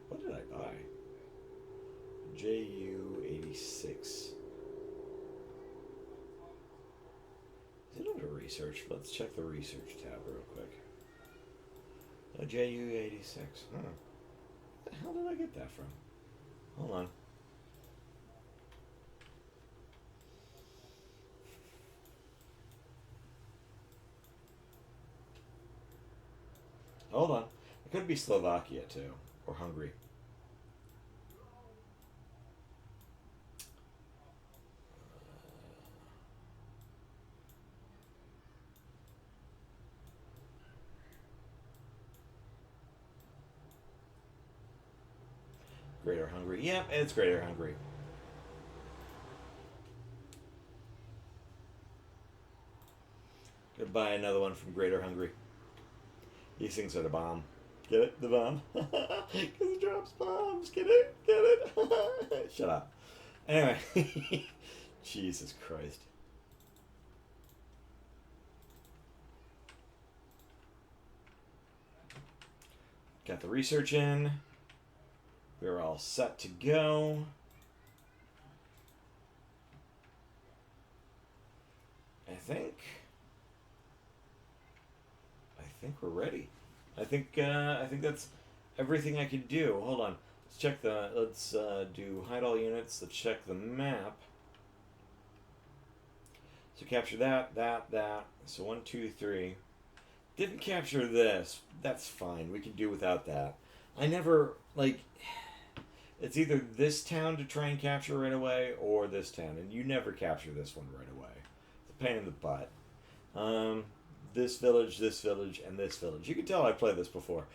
What did I buy? JU-86. Is it under research? Let's check the research tab real quick. JU-86. Huh. Where the hell did I get that from? Hold on. Hold on. It could be Slovakia, too. Or Hungary. Greater Hungary. Yeah, it's Greater Hungary. Gonna buy another one from Greater Hungary. These things are the bomb. Get it? The bomb? Because it drops bombs. Get it? Get it? Shut up. Anyway. Jesus Christ. Got the research in. We're all set to go. I think we're ready. I think that's everything I could do. Hold on. Let's check the. Let's do hide all units. Let's check the map. So capture that. So 1, 2, 3. Didn't capture this. That's fine. We can do without that. I never like. It's either this town to try and capture right away, or this town, and you never capture this one right away. It's a pain in the butt. This village, and this village. You can tell I played this before.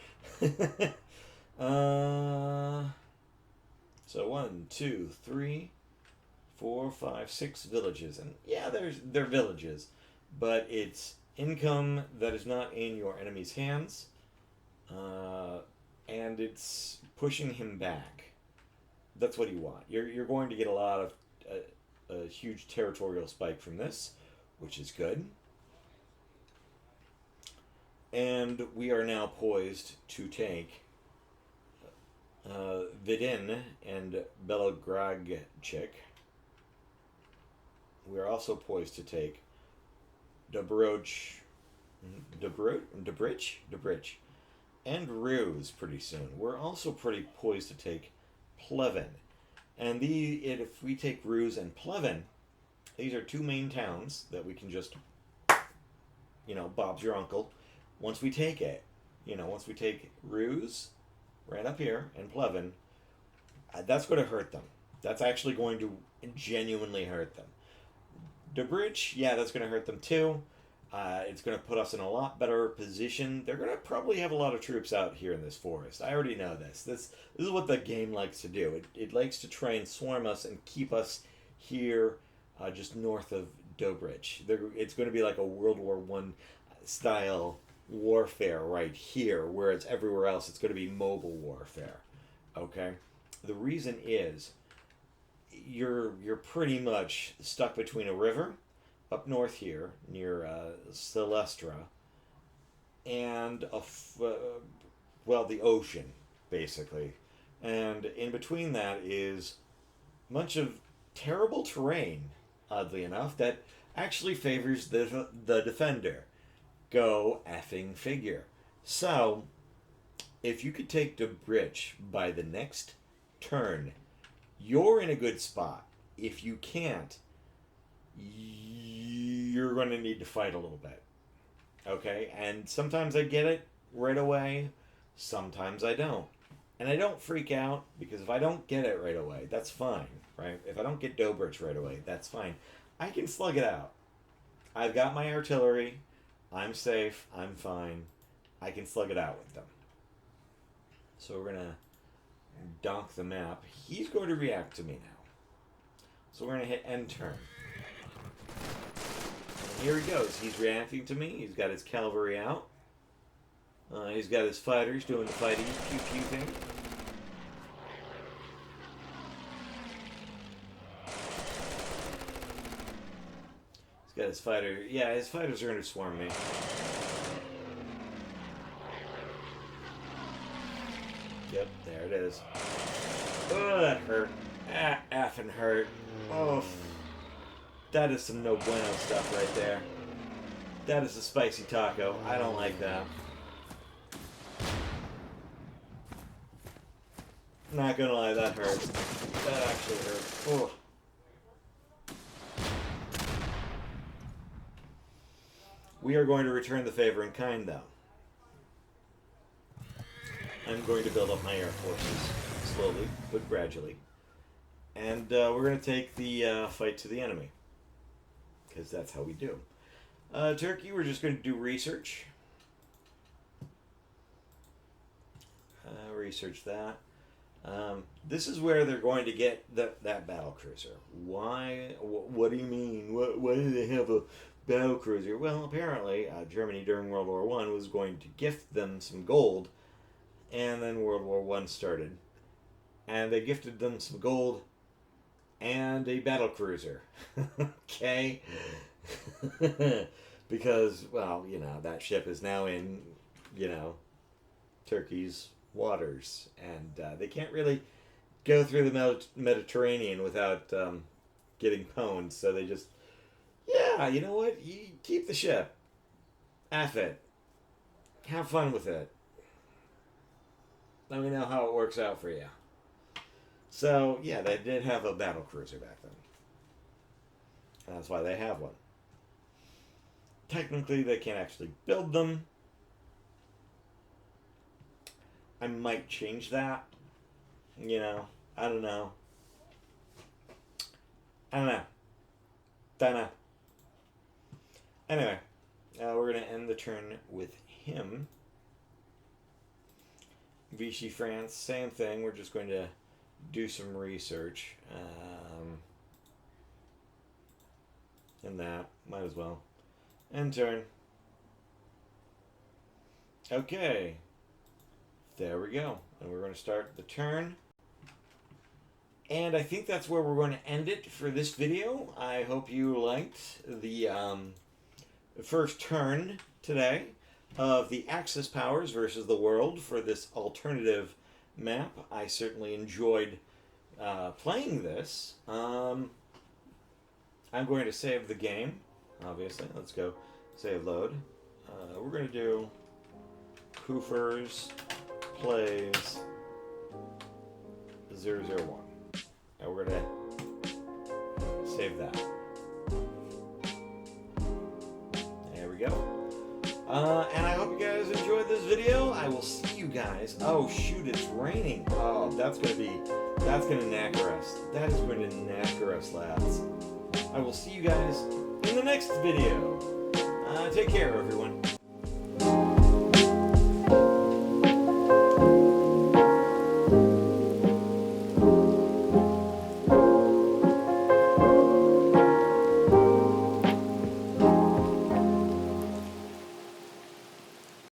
So 1, 2, 3, 4, 5, 6 villages, and yeah, they're villages, but it's income that is not in your enemy's hands. and it's pushing him back. That's what you want. You're going to get a lot of a huge territorial spike from this, which is good. And we are now poised to take Vidin and Belogradchik. We are also poised to take Dobrich, and Ruse pretty soon. We're also pretty poised to take Plevin. And if we take Ruse and Plevin, these are two main towns that we can just, Bob's your uncle. Once we take it, once we take Ruse, right up here, and Plevin, that's going to hurt them. That's actually going to genuinely hurt them. Dobrich, yeah, that's going to hurt them too. It's going to put us in a lot better position. They're going to probably have a lot of troops out here in this forest. I already know this. This is what the game likes to do. It likes to try and swarm us and keep us here just north of Dobrich. It's going to be like a World War I style warfare right here, whereas everywhere else it's going to be mobile warfare. Okay? The reason is you're pretty much stuck between a river up north here near Celestra and the ocean, basically. And in between that is a bunch of terrible terrain, oddly enough, that actually favors the defender. Go effing figure. So, if you could take Dobrich by the next turn, you're in a good spot. If you can't, you're going to need to fight a little bit. Okay? And sometimes I get it right away. Sometimes I don't. And I don't freak out, because if I don't get it right away, that's fine. Right? If I don't get Dobrich right away, that's fine. I can slug it out. I've got my artillery. I'm safe. I'm fine. I can slug it out with them. So we're going to donk the map. He's going to react to me now. So we're going to hit end turn. And here he goes. He's reacting to me. He's got his cavalry out. He's got his fighters doing the fighting pew-pew thing. He's got his fighter. Yeah, his fighters are going to swarm me. Yep, there it is. Oh, that hurt. Effing hurt. Oh, that is some no bueno stuff right there. That is a spicy taco. I don't like that. Not gonna lie, that hurt. That actually hurt. Oh. We are going to return the favor in kind, though. I'm going to build up my air forces slowly, but gradually. And we're going to take the fight to the enemy. Because that's how we do. Turkey, we're just going to do research. Research that. This is where they're going to get that battle cruiser. Why? What do you mean? Why do they have a battle cruiser? Well, apparently, Germany during World War I was going to gift them some gold. And then World War I started. And they gifted them some gold and a battle cruiser. Okay? Because, well, that ship is now in, Turkey's waters. And they can't really go through the Mediterranean without getting pwned. So they just, yeah, you know what? You keep the ship. F it. Have fun with it. Let me know how it works out for you. So, yeah, they did have a battle cruiser back then. And that's why they have one. Technically, they can't actually build them. I might change that. I don't know. Don't know. Anyway, we're going to end the turn with him. Vichy France, same thing. We're just going to do some research. In that. Might as well. End turn. Okay. There we go. And we're going to start the turn. And I think that's where we're going to end it for this video. I hope you liked the first turn today of the Axis powers versus the world for this alternative map. I certainly enjoyed playing this. I'm going to save the game, obviously. Let's go save load. We're going to do Hoofers plays 001. And we're going to save that. There we go. And I hope you guys enjoyed this video. I will see you guys. Oh shoot, it's raining. Oh, that's gonna knacker us. That is going to knacker us, lads. I will see you guys in the next video. Take care, everyone.